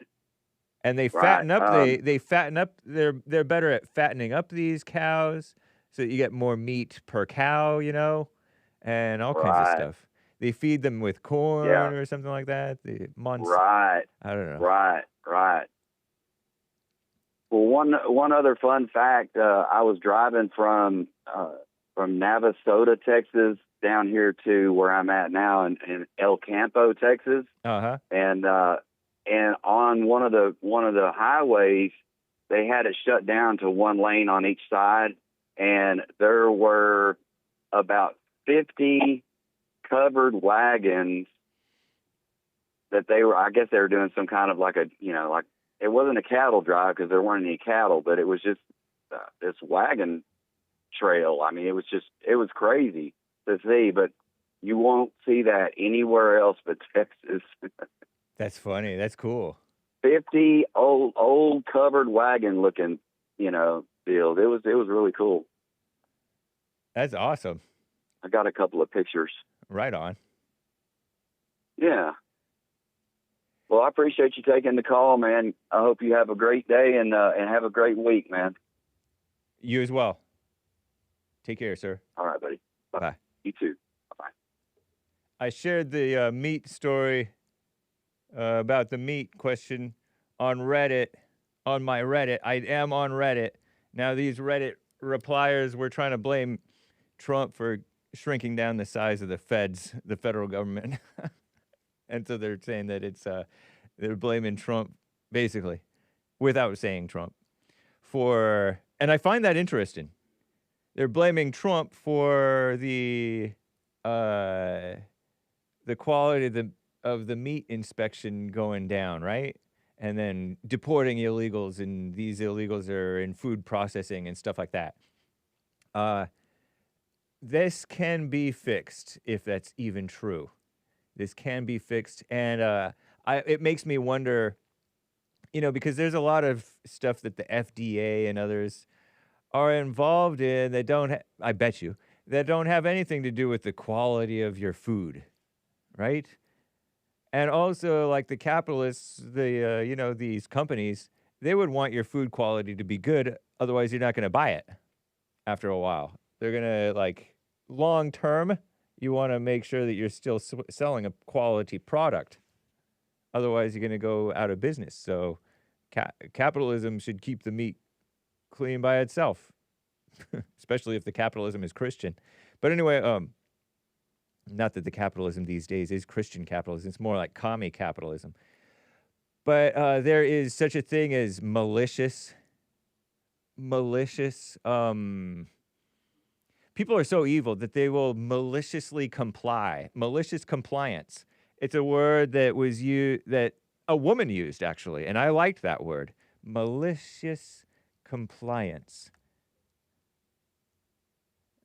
Speaker 1: And they fatten up, they fatten up, they're better at fattening up these cows so that you get more meat per cow, and all kinds of stuff. They feed them with corn or something like that.
Speaker 9: Right.
Speaker 1: I don't know.
Speaker 9: Right. Well, one other fun fact, I was driving from Navasota, Texas, down here to where I'm at now in El Campo, Texas.
Speaker 1: Uh-huh.
Speaker 9: And on one of the highways, they had it shut down to one lane on each side, and there were about 50 covered wagons that I guess they were doing some kind of like it wasn't a cattle drive because there weren't any cattle, but it was just this wagon trail. I mean, it was crazy to see, but you won't see that anywhere else but Texas.
Speaker 1: That's funny. That's cool.
Speaker 9: 50 old covered wagon looking, field. It was really cool.
Speaker 1: That's awesome.
Speaker 9: I got a couple of pictures.
Speaker 1: Right on.
Speaker 9: Yeah. Well, I appreciate you taking the call, man. I hope you have a great day and have a great week, man.
Speaker 1: You as well. Take care, sir.
Speaker 9: All right, buddy.
Speaker 1: Bye.
Speaker 9: You too. Bye.
Speaker 1: I shared the meat story about the meat question on Reddit, on my Reddit. I am on Reddit. Now, these Reddit repliers were trying to blame Trump for shrinking down the size of the federal government. And so they're saying that they're blaming Trump, basically, without saying Trump, and I find that interesting. They're blaming Trump for the quality of the meat inspection going down, right? And then deporting illegals, and these illegals are in food processing and stuff like that. This can be fixed if that's even true. This can be fixed, and it makes me wonder, because there's a lot of stuff that the FDA and others are involved in that I bet you, that don't have anything to do with the quality of your food, right? And also, like the capitalists, these companies, they would want your food quality to be good, otherwise you're not going to buy it after a while. They're going to, long term, you want to make sure that you're still selling a quality product. Otherwise, you're going to go out of business. So capitalism should keep the meat clean by itself, especially if the capitalism is Christian. But anyway, not that the capitalism these days is Christian capitalism. It's more like commie capitalism. But there is such a thing as malicious. People are so evil that they will maliciously comply. Malicious compliance. It's a word that was that a woman used, actually, and I liked that word. Malicious compliance.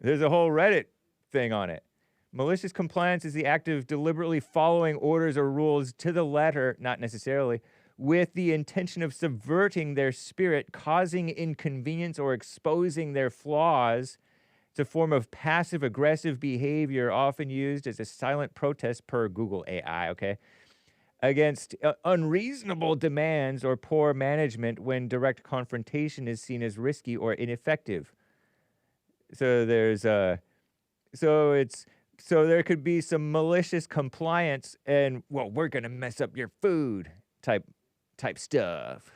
Speaker 1: There's a whole Reddit thing on it. Malicious compliance is the act of deliberately following orders or rules to the letter, not necessarily, with the intention of subverting their spirit, causing inconvenience, or exposing their flaws. It's a form of passive-aggressive behavior often used as a silent protest per Google AI, okay? against unreasonable demands or poor management when direct confrontation is seen as risky or ineffective. So there's so there could be some malicious compliance and, well, we're gonna mess up your food type stuff.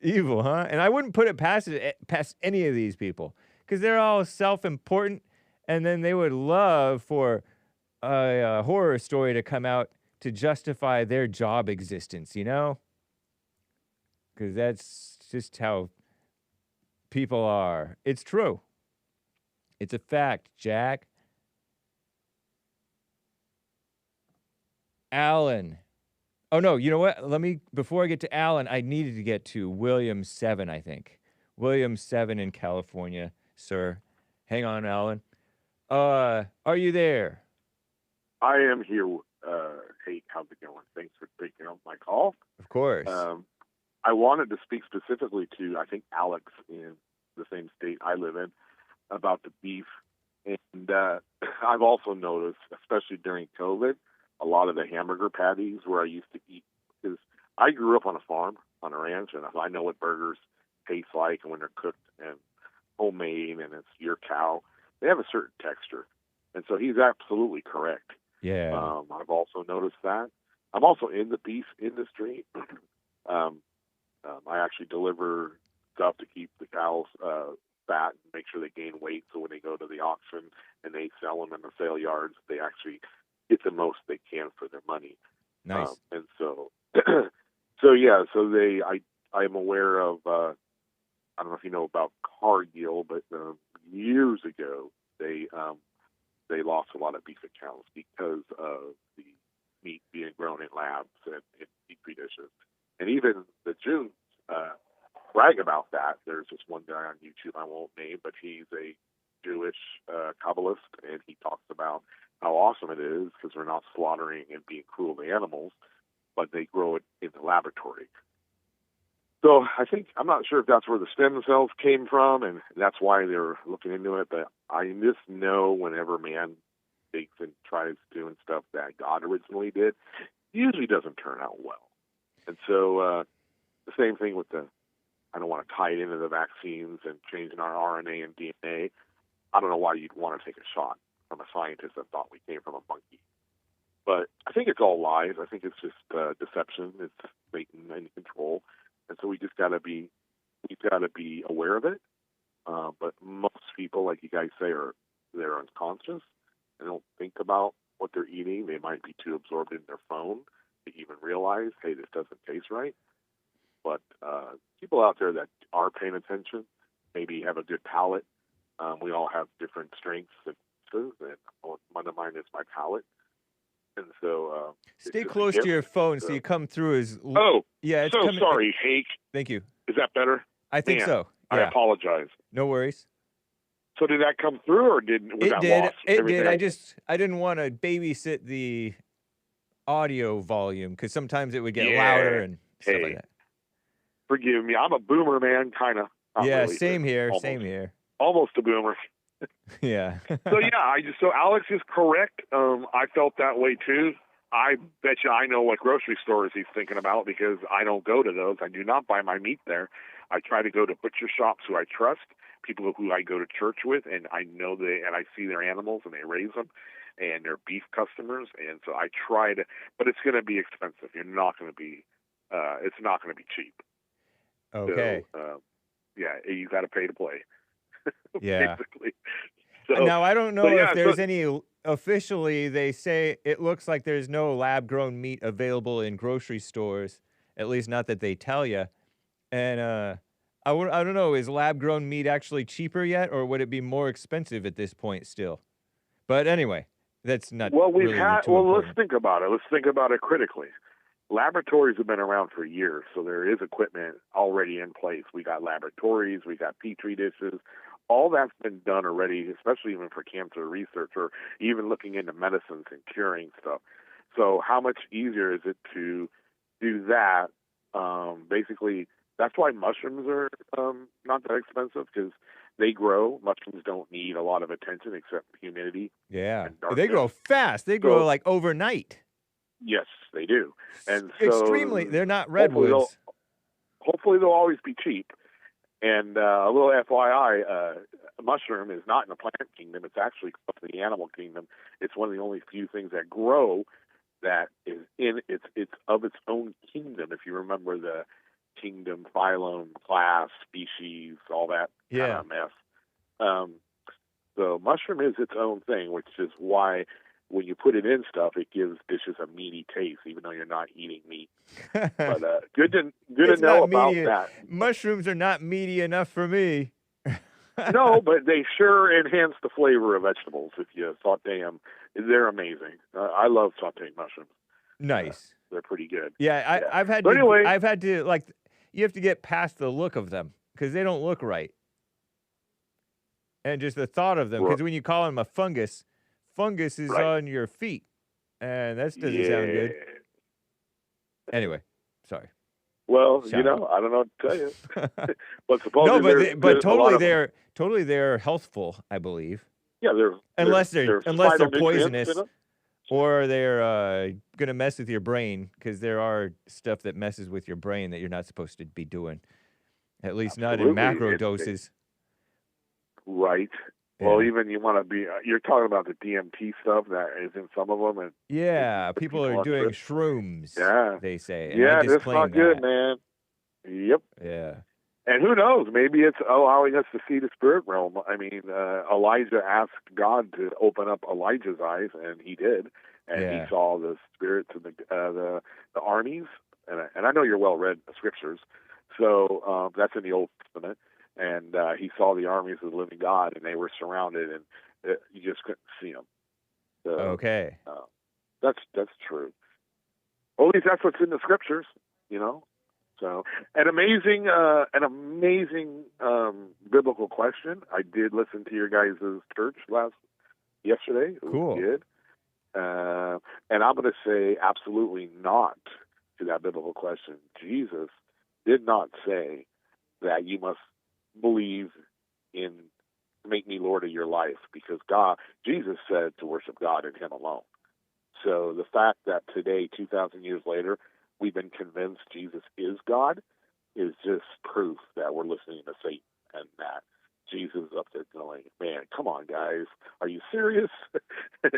Speaker 1: Evil, huh? And I wouldn't put it past any of these people, because they're all self-important, and then they would love for a horror story to come out to justify their job existence, you know? Because that's just how people are. It's true. It's a fact, Jack. Alan. Oh, no, you know what? Before I get to Alan, I needed to get to William 7, I think. William 7 in California, sir. Hang on, Alan. Are you there?
Speaker 10: I am here. Hey, how's it going? Thanks for taking up my call.
Speaker 1: Of course.
Speaker 10: I wanted to speak specifically to, I think, Alex in the same state I live in, about the beef. And I've also noticed, especially during COVID, a lot of the hamburger patties where I used to eat, because I grew up on a farm, on a ranch, and I know what burgers taste like and when they're cooked and homemade and it's your cow. They have a certain texture. And so he's absolutely correct.
Speaker 1: Yeah.
Speaker 10: I've also noticed that. I'm also in the beef industry. I actually deliver stuff to keep the cows fat and make sure they gain weight, so when they go to the auction and they sell them in the sale yards, they actually get the most they can for their money.
Speaker 1: Nice.
Speaker 10: And so, I am aware of, I don't know if you know about Cargill, but years ago, they lost a lot of beef accounts because of the meat being grown in labs and in petri dishes. And even the Jews brag about that. There's this one guy on YouTube I won't name, but he's a Jewish Kabbalist, and he talks about how awesome it is because we're not slaughtering and being cruel to animals, but they grow it in the laboratory. So I think, I'm not sure if that's where the stem cells came from, and that's why they're looking into it, but I just know whenever man takes and tries doing stuff that God originally did, it usually doesn't turn out well. And so the same thing with I don't want to tie it into the vaccines and changing our RNA and DNA. I don't know why you'd want to take a shot from a scientist that thought we came from a monkey. But I think it's all lies. I think it's just deception. It's Satan in control. And so we've got to be aware of it. But most people, like you guys say, they're unconscious. They don't think about what they're eating. They might be too absorbed in their phone to even realize, hey, this doesn't taste right. But people out there that are paying attention maybe have a good palate. We all have different strengths and one of mine is my palate. And so
Speaker 1: stay close to your phone so you come through as...
Speaker 10: yeah. It's so sorry, Hake.
Speaker 1: Thank you.
Speaker 10: Is that better?
Speaker 1: I think so.
Speaker 10: Yeah. I apologize.
Speaker 1: No worries.
Speaker 10: So did that come through, or was that lost?
Speaker 1: It did. I didn't want to babysit the audio volume because sometimes it would get louder and stuff like that.
Speaker 10: Forgive me. I'm a boomer, man, kind of.
Speaker 1: Yeah,
Speaker 10: really,
Speaker 1: same here.
Speaker 10: Almost.
Speaker 1: Same here.
Speaker 10: Almost a boomer.
Speaker 1: Yeah.
Speaker 10: So Alex is correct. I felt that way too. I bet you I know what grocery stores he's thinking about because I don't go to those. I do not buy my meat there. I try to go to butcher shops who I trust, people who I go to church with, and I know and I see their animals and they raise them, and they're beef customers, and so I try to. But it's going to be expensive. You're not going to be. It's not going to be cheap.
Speaker 1: Okay.
Speaker 10: So, you got to pay to play.
Speaker 1: Yeah.
Speaker 10: Basically. So,
Speaker 1: now, I don't know if there's any, officially, they say it looks like there's no lab-grown meat available in grocery stores, at least not that they tell you. And I don't know, is lab-grown meat actually cheaper yet, or would it be more expensive at this point still? But anyway, that's not really
Speaker 10: let's think about it. Let's think about it critically. Laboratories have been around for years, so there is equipment already in place. We got laboratories, we got petri dishes. All that's been done already, especially even for cancer research or even looking into medicines and curing stuff. So how much easier is it to do that? Basically, that's why mushrooms are not that expensive because they grow. Mushrooms don't need a lot of attention except humidity.
Speaker 1: Yeah,
Speaker 10: and darkness.
Speaker 1: They grow fast. They grow like overnight.
Speaker 10: Yes, they do. And so
Speaker 1: extremely. They're not redwoods.
Speaker 10: Hopefully they'll always be cheap. And a little FYI, a mushroom is not in the plant kingdom. It's actually in the animal kingdom. It's one of the only few things that grow that is in it's of its own kingdom. If you remember the kingdom, phylum, class, species, all that kind of mess. So mushroom is its own thing, which is why when you put it in stuff, it gives dishes a meaty taste, even though you're not eating meat. But good to know about that.
Speaker 1: Mushrooms are not meaty enough for me.
Speaker 10: No, but they sure enhance the flavor of vegetables if you saute them. They're amazing. I love sauteing mushrooms.
Speaker 1: Nice.
Speaker 10: They're pretty good.
Speaker 1: Yeah, I've had to like, you have to get past the look of them because they don't look right. And just the thought of them, because when you call them a fungus is on your feet, and that doesn't sound good. Anyway, sorry.
Speaker 10: Well, I don't know what to tell you. But supposedly
Speaker 1: totally they're healthful, I believe.
Speaker 10: Yeah,
Speaker 1: unless they're poisonous, or they're gonna mess with your brain, because there are stuff that messes with your brain that you're not supposed to be doing, at least not in macro doses.
Speaker 10: Right.
Speaker 1: Yeah.
Speaker 10: Well, even you want to be. You're talking about the DMT stuff that is in some of them, and
Speaker 1: people are doing shrooms.
Speaker 10: Yeah,
Speaker 1: they say.
Speaker 10: And that's not good, man. Yep.
Speaker 1: Yeah.
Speaker 10: And who knows? Maybe it's allowing us to see the spirit realm. I mean, Elijah asked God to open up Elijah's eyes, and he did, and he saw the spirits of the armies. And I know you're well read the scriptures, so that's in the Old Testament. And he saw the armies of the living God, and they were surrounded, and you just couldn't see them. So,
Speaker 1: okay,
Speaker 10: that's true. Well, at least that's what's in the scriptures, So, an amazing biblical question. I did listen to your guys' church yesterday. It was good. And I'm going to say absolutely not to that biblical question. Jesus did not say that you must believe in make me Lord of your life, because Jesus said to worship God and him alone. So the fact that today, 2,000 years later, we've been convinced Jesus is God is just proof that we're listening to Satan, and that Jesus is up there going, man, come on, guys. Are you serious? I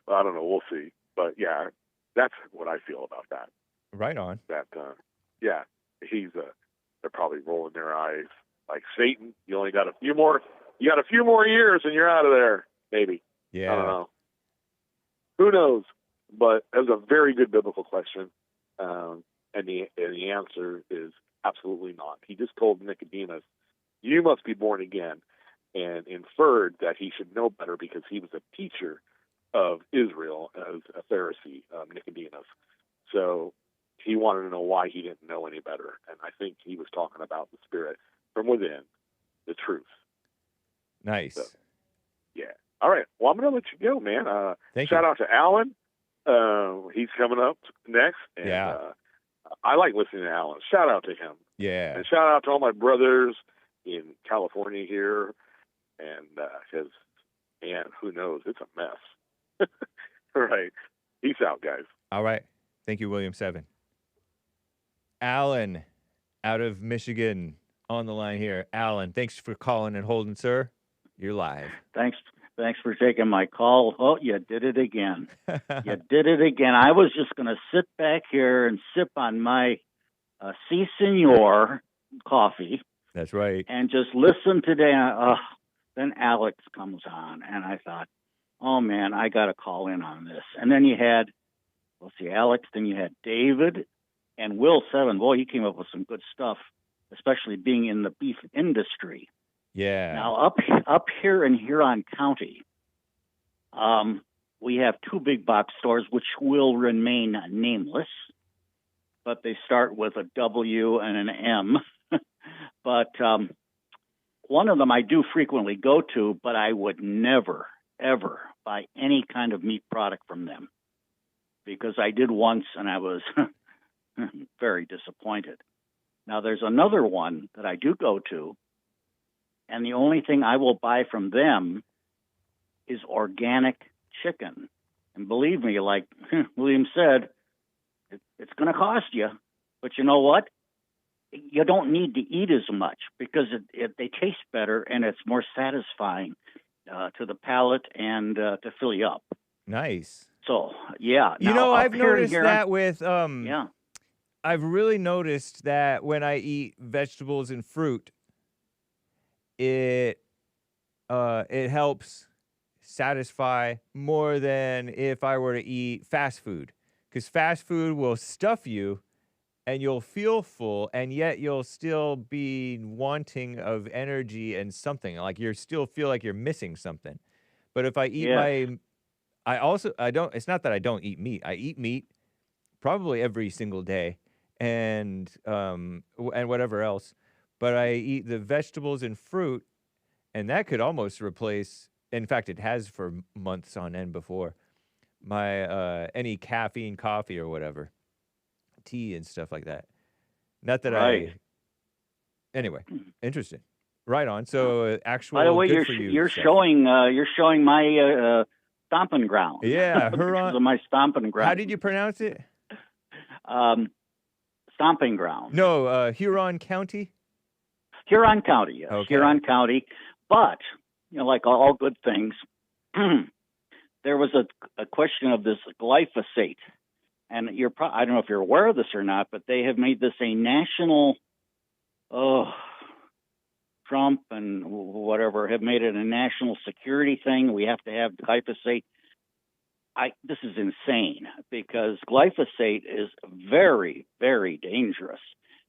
Speaker 10: don't know. We'll see. But, yeah, that's what I feel about that.
Speaker 1: Right on.
Speaker 10: That, they're probably rolling their eyes like, Satan, you only got a few more years and you're out of there, maybe.
Speaker 1: Yeah.
Speaker 10: I don't know. Who knows? But it was a very good biblical question. And the answer is absolutely not. He just told Nicodemus, you must be born again, and inferred that he should know better because he was a teacher of Israel as a Pharisee, Nicodemus. So he wanted to know why he didn't know any better. And I think he was talking about the spirit from within, the truth.
Speaker 1: Nice.
Speaker 10: So, yeah. All right. Well, I'm going to let you go, man.
Speaker 1: Shout
Speaker 10: out to Alan. He's coming up next. And, I like listening to Alan. Shout out to him.
Speaker 1: Yeah.
Speaker 10: And shout out to all my brothers in California here. And who knows? It's a mess. All right. Peace out, guys.
Speaker 1: All right. Thank you, William 7. Alan, out of Michigan, on the line here. Alan, thanks for calling and holding, sir. You're live.
Speaker 11: Thanks for taking my call. Oh, you did it again. You did it again. I was just going to sit back here and sip on my Si Senor coffee.
Speaker 1: That's right.
Speaker 11: And just listen today. Then Alex comes on, and I thought, oh, man, I got to call in on this. And then you had, Alex, then you had David and Will 7. Boy, he came up with some good stuff, especially being in the beef industry.
Speaker 1: Yeah.
Speaker 11: Now, up here in Huron County, we have two big box stores which will remain nameless, but they start with a W and an M. But one of them I do frequently go to, but I would never, ever buy any kind of meat product from them, because I did once and I was very disappointed. Now, there's another one that I do go to, and the only thing I will buy from them is organic chicken. And believe me, like William said, it's going to cost you. But you know what? You don't need to eat as much because they taste better and it's more satisfying to the palate and to fill you up.
Speaker 1: Nice.
Speaker 11: So, yeah.
Speaker 1: You
Speaker 11: now,
Speaker 1: know,
Speaker 11: up
Speaker 1: I've
Speaker 11: here
Speaker 1: noticed
Speaker 11: in
Speaker 1: that with
Speaker 11: yeah.
Speaker 1: I've really noticed that when I eat vegetables and fruit, it helps satisfy more than if I were to eat fast food. Because fast food will stuff you and you'll feel full, and yet you'll still be wanting of energy and something. Like you still feel like you're missing something. But if I eat it's not that I don't eat meat. I eat meat probably every single day and whatever else. But I eat the vegetables and fruit, and that could almost replace, in fact, it has for months on end before, my any caffeine, coffee or whatever, tea and stuff like that. Not that anyway, interesting. Right on. So actual.
Speaker 11: By the way,
Speaker 1: good
Speaker 11: you're
Speaker 1: stuff.
Speaker 11: showing my stomping ground.
Speaker 1: Yeah, Huron.
Speaker 11: My stomping ground.
Speaker 1: How did you pronounce it?
Speaker 11: Stomping ground.
Speaker 1: No, Huron County.
Speaker 11: Huron County, yes.
Speaker 1: Okay.
Speaker 11: Huron County. But, like all good things, there was a question of this glyphosate. And I don't know if you're aware of this or not, but they have made this a national, Trump and whatever have made it a national security thing. We have to have glyphosate. This is insane because glyphosate is very, very dangerous.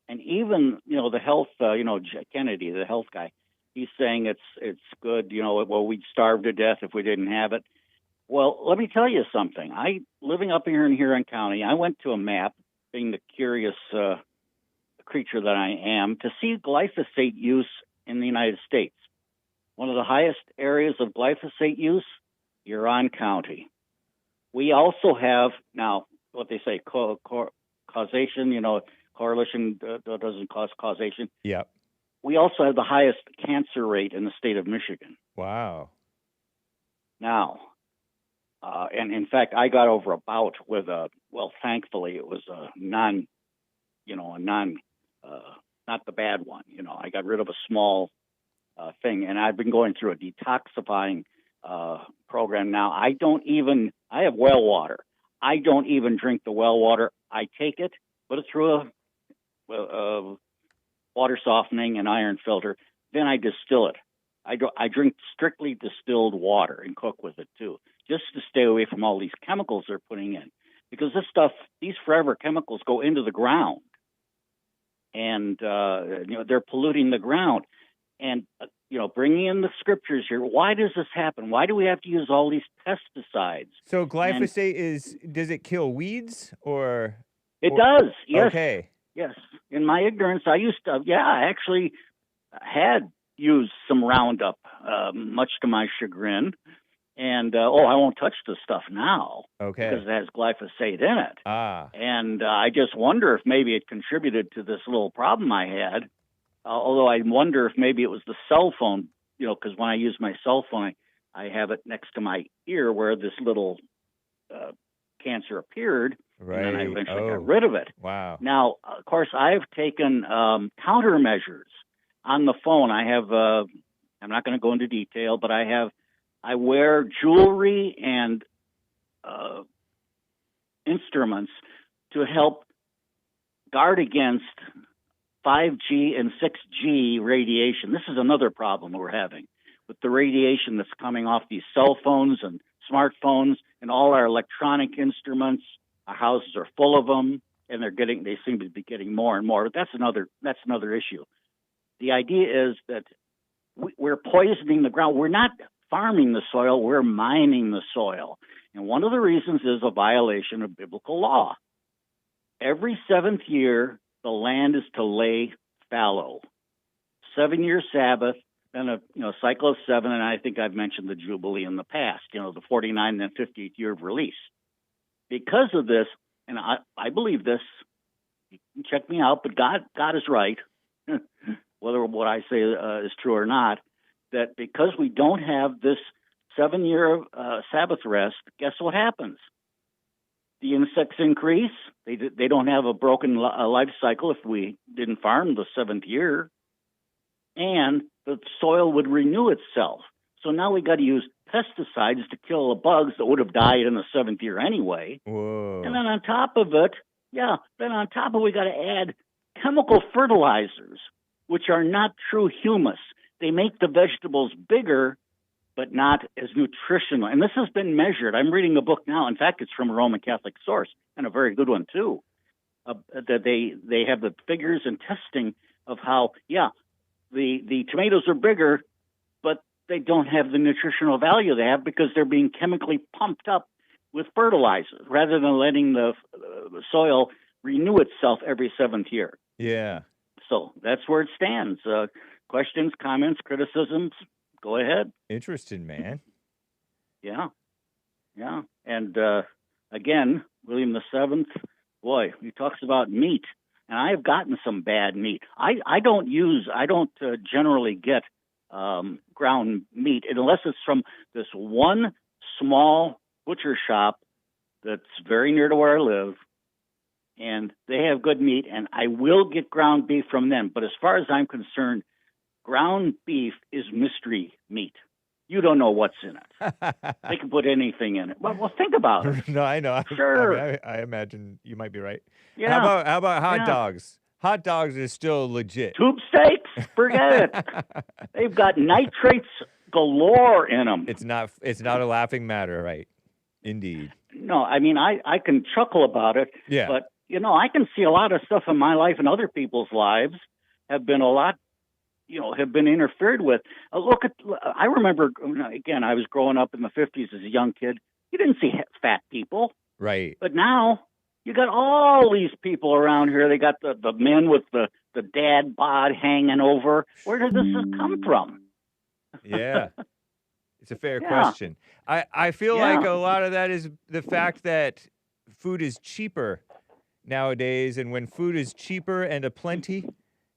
Speaker 11: And even, the health, Kennedy, the health guy, he's saying it's good, we'd starve to death if we didn't have it. Well, let me tell you something. Living up here in Huron County, I went to a map, being the curious creature that I am, to see glyphosate use in the United States. One of the highest areas of glyphosate use, Huron County. We also have, now, what they say, causation, correlation doesn't cause causation.
Speaker 1: Yep.
Speaker 11: We also have the highest cancer rate in the state of Michigan.
Speaker 1: Wow.
Speaker 11: Now, and in fact, I got over a bout with thankfully it was not the bad one. I got rid of a small thing, and I've been going through a detoxifying program now. I have well water. I don't even drink the well water. I take it, put it through a water softening and iron filter, then I distill it. I drink strictly distilled water and cook with it too, just to stay away from all these chemicals they're putting in. Because these forever chemicals go into the ground, and they're polluting the ground. And bringing in the scriptures here, why does this happen? Why do we have to use all these pesticides?
Speaker 1: So glyphosate does it kill weeds or?
Speaker 11: It does. Yes.
Speaker 1: Okay.
Speaker 11: Yes. In my ignorance, I actually had used some Roundup, much to my chagrin. And, I won't touch this stuff now.
Speaker 1: Okay.
Speaker 11: Because it has glyphosate in it.
Speaker 1: Ah.
Speaker 11: And I just wonder if maybe it contributed to this little problem I had. Although I wonder if maybe it was the cell phone, because when I use my cell phone, I have it next to my ear where this little cancer appeared.
Speaker 1: Right.
Speaker 11: And then I eventually got rid of it.
Speaker 1: Wow.
Speaker 11: Now, of course, I've taken countermeasures on the phone. I have, I'm not going to go into detail, but I wear jewelry and instruments to help guard against 5G and 6G radiation. This is another problem we're having with the radiation that's coming off these cell phones and smartphones and all our electronic instruments. Our houses are full of them, and they seem to be getting more and more. But that's another issue. The idea is that we're poisoning the ground. We're not farming the soil, we're mining the soil. And one of the reasons is a violation of biblical law. Every 7th year, the land is to lay fallow. 7-year Sabbath, then a cycle of 7, and I think I've mentioned the Jubilee in the past, the 49th and 50th year of release. Because of this, and I believe this, you can check me out, but God is right, whether what I say is true or not, that because we don't have this 7-year Sabbath rest, guess what happens? The insects increase. They don't have a broken life cycle if we didn't farm the 7th year. And the soil would renew itself. So now we got to use pesticides to kill the bugs that would have died in the 7th year anyway.
Speaker 1: Whoa.
Speaker 11: And then on top of it, we got to add chemical fertilizers, which are not true humus. They make the vegetables bigger, but not as nutritional. And this has been measured. I'm reading a book now. In fact, it's from a Roman Catholic source, and a very good one too. That they have the figures and testing of how, the tomatoes are bigger, but they don't have the nutritional value they have because they're being chemically pumped up with fertilizers rather than letting the soil renew itself every 7th year.
Speaker 1: Yeah.
Speaker 11: So that's where it stands. Questions, comments, criticisms, go ahead.
Speaker 1: Interesting, man.
Speaker 11: Yeah. And again, William VII, boy, he talks about meat. And I have gotten some bad meat. I don't generally get ground meat unless it's from this one small butcher shop that's very near to where I live, and they have good meat, and I will get ground beef from them. But as far as I'm concerned, ground beef is mystery meat. You don't know what's in it. They can put anything in it. Well, think about it.
Speaker 1: No, I know.
Speaker 11: Sure.
Speaker 1: I imagine you might be right.
Speaker 11: Yeah.
Speaker 1: How about hot dogs? Hot dogs are still legit.
Speaker 11: Tube steaks? Forget it. They've got nitrates galore in them.
Speaker 1: It's not a laughing matter, right? Indeed.
Speaker 11: No, I mean, I can chuckle about it.
Speaker 1: Yeah.
Speaker 11: But, I can see a lot of stuff in my life and other people's lives have been have been interfered with. I remember, again, I was growing up in the 50s as a young kid. You didn't see fat people.
Speaker 1: Right.
Speaker 11: But now you got all these people around here. They got the men with the dad bod hanging over. Where did this come from?
Speaker 1: Yeah. It's a fair question. I feel like a lot of that is the fact that food is cheaper nowadays. And when food is cheaper and aplenty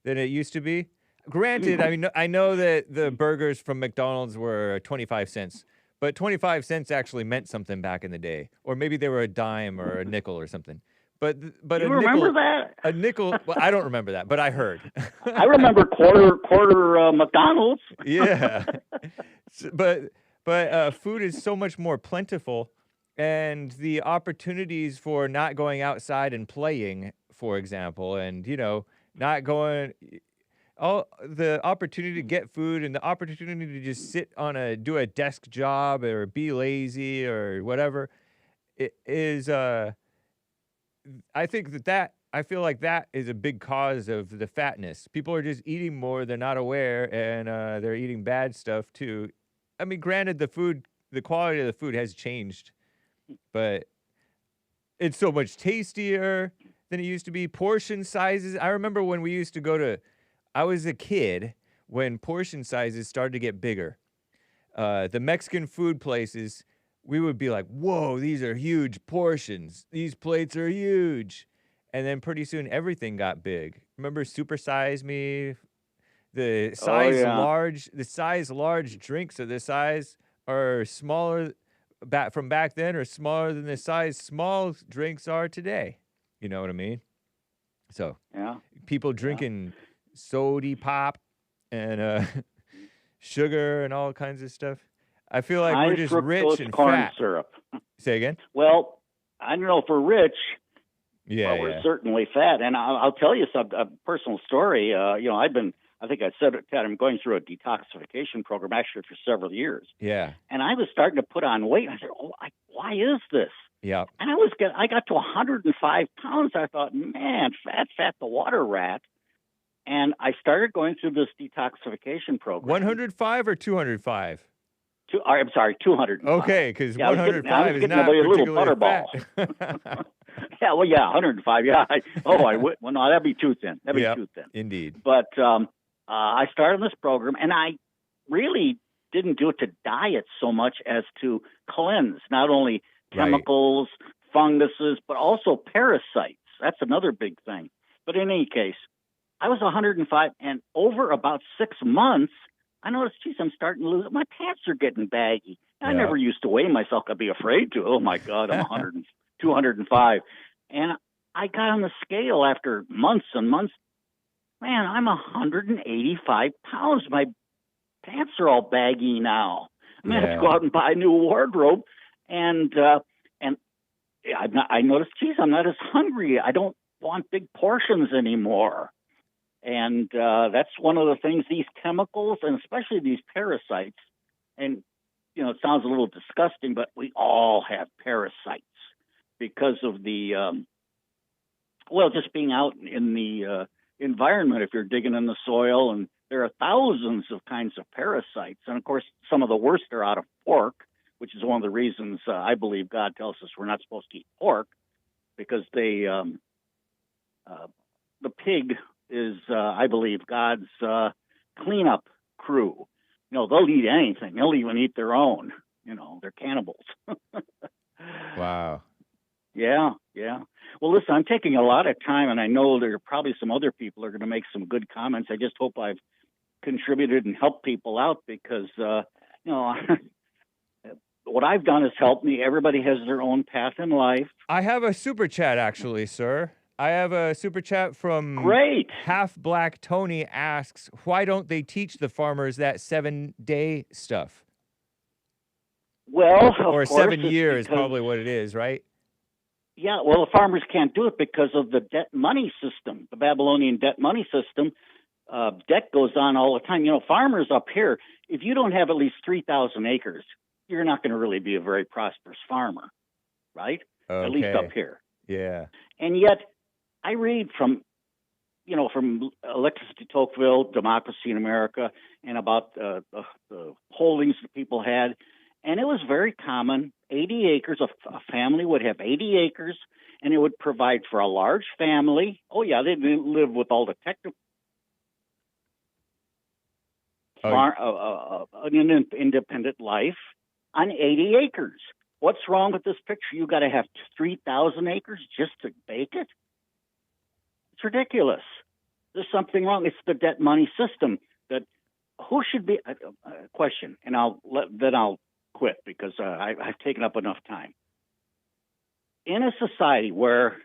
Speaker 1: than it used to be, granted, I mean, I know that the burgers from McDonald's were 25 cents, but 25 cents actually meant something back in the day. Or maybe they were a dime or a nickel or something. But
Speaker 11: you
Speaker 1: a nickel,
Speaker 11: remember that?
Speaker 1: A nickel, well, I don't remember that, but I heard.
Speaker 11: I remember quarter McDonald's.
Speaker 1: Yeah. But food is so much more plentiful, and the opportunities for not going outside and playing, for example, and, not going... all the opportunity to get food and the opportunity to just do a desk job or be lazy or whatever, it is, I think I feel like that is a big cause of the fatness. People are just eating more, they're not aware, and they're eating bad stuff too. I mean, granted, the quality of the food has changed, but it's so much tastier than it used to be. Portion sizes, I remember when we used to I was a kid when portion sizes started to get bigger. The Mexican food places, we would be like, whoa, these are huge portions. These plates are huge. And then pretty soon everything got big. Remember Super Size Me? The size large drinks of this size are smaller from back then or smaller than the size small drinks are today. You know what I mean? So people drinking soda pop and sugar and all kinds of stuff. I feel like we're just rich and
Speaker 11: corn
Speaker 1: fat.
Speaker 11: Syrup.
Speaker 1: Say again?
Speaker 11: Well, I don't know if we're rich.
Speaker 1: Yeah,
Speaker 11: we're certainly fat. And I'll tell you a personal story. I think I said it, Ted, I'm going through a detoxification program actually for several years.
Speaker 1: Yeah.
Speaker 11: And I was starting to put on weight. I said, why is this?
Speaker 1: Yeah.
Speaker 11: And I got to 105 pounds. I thought, man, fat, the water rat. And I started going through this detoxification program.
Speaker 1: 105 or 205?
Speaker 11: I'm sorry, 205.
Speaker 1: Okay, because 105 is not
Speaker 11: a little
Speaker 1: particularly
Speaker 11: butterball. 105. Yeah. No, that'd be too thin. That'd be too thin.
Speaker 1: Indeed.
Speaker 11: But I started this program, and I really didn't do it to diet so much as to cleanse not only chemicals, funguses, but also parasites. That's another big thing. But in any case, I was 105, and over about 6 months, I noticed, geez, I'm starting to lose. My pants are getting baggy. I never used to weigh myself. I'd be afraid to. Oh, my God, I'm 205. And I got on the scale after months and months. Man, I'm 185 pounds. My pants are all baggy now. I'm going to have to go out and buy a new wardrobe. And I noticed, geez, I'm not as hungry. I don't want big portions anymore. And that's one of the things, these chemicals, and especially these parasites, and, you know, it sounds a little disgusting, but we all have parasites because of the, just being out in the environment. If you're digging in the soil, and there are thousands of kinds of parasites. And, of course, some of the worst are out of pork, which is one of the reasons I believe God tells us we're not supposed to eat pork, because the pig is, I believe, God's cleanup crew. You know, they'll eat anything. They'll even eat their own. You know, they're cannibals.
Speaker 1: Wow.
Speaker 11: Yeah. Well, listen, I'm taking a lot of time, and I know there are probably some other people are going to make some good comments. I just hope I've contributed and helped people out, because, what I've done has helped me. Everybody has their own path in life.
Speaker 1: I have a super chat, actually, sir. I have a super chat from Half Black Tony asks, why don't they teach the farmers that 7-day stuff?
Speaker 11: Well,
Speaker 1: or 7 years, probably what it is, right?
Speaker 11: Yeah, well, the farmers can't do it because of the debt money system, the Babylonian debt money system. Debt goes on all the time. You know, farmers up here, if you don't have at least 3,000 acres, you're not going to really be a very prosperous farmer, right?
Speaker 1: Okay.
Speaker 11: At least up here.
Speaker 1: Yeah.
Speaker 11: And yet, I read from Electricity Tocqueville, Democracy in America, and about the holdings that people had. And it was very common. 80 acres, a family would have 80 acres, and it would provide for a large family. Oh, yeah, they didn't live with all the technical. An independent life on 80 acres. What's wrong with this picture? You got to have 3,000 acres just to bake it? It's ridiculous. There's something wrong. It's the debt money system that who should be question, and I'll quit because I've taken up enough time. In a society where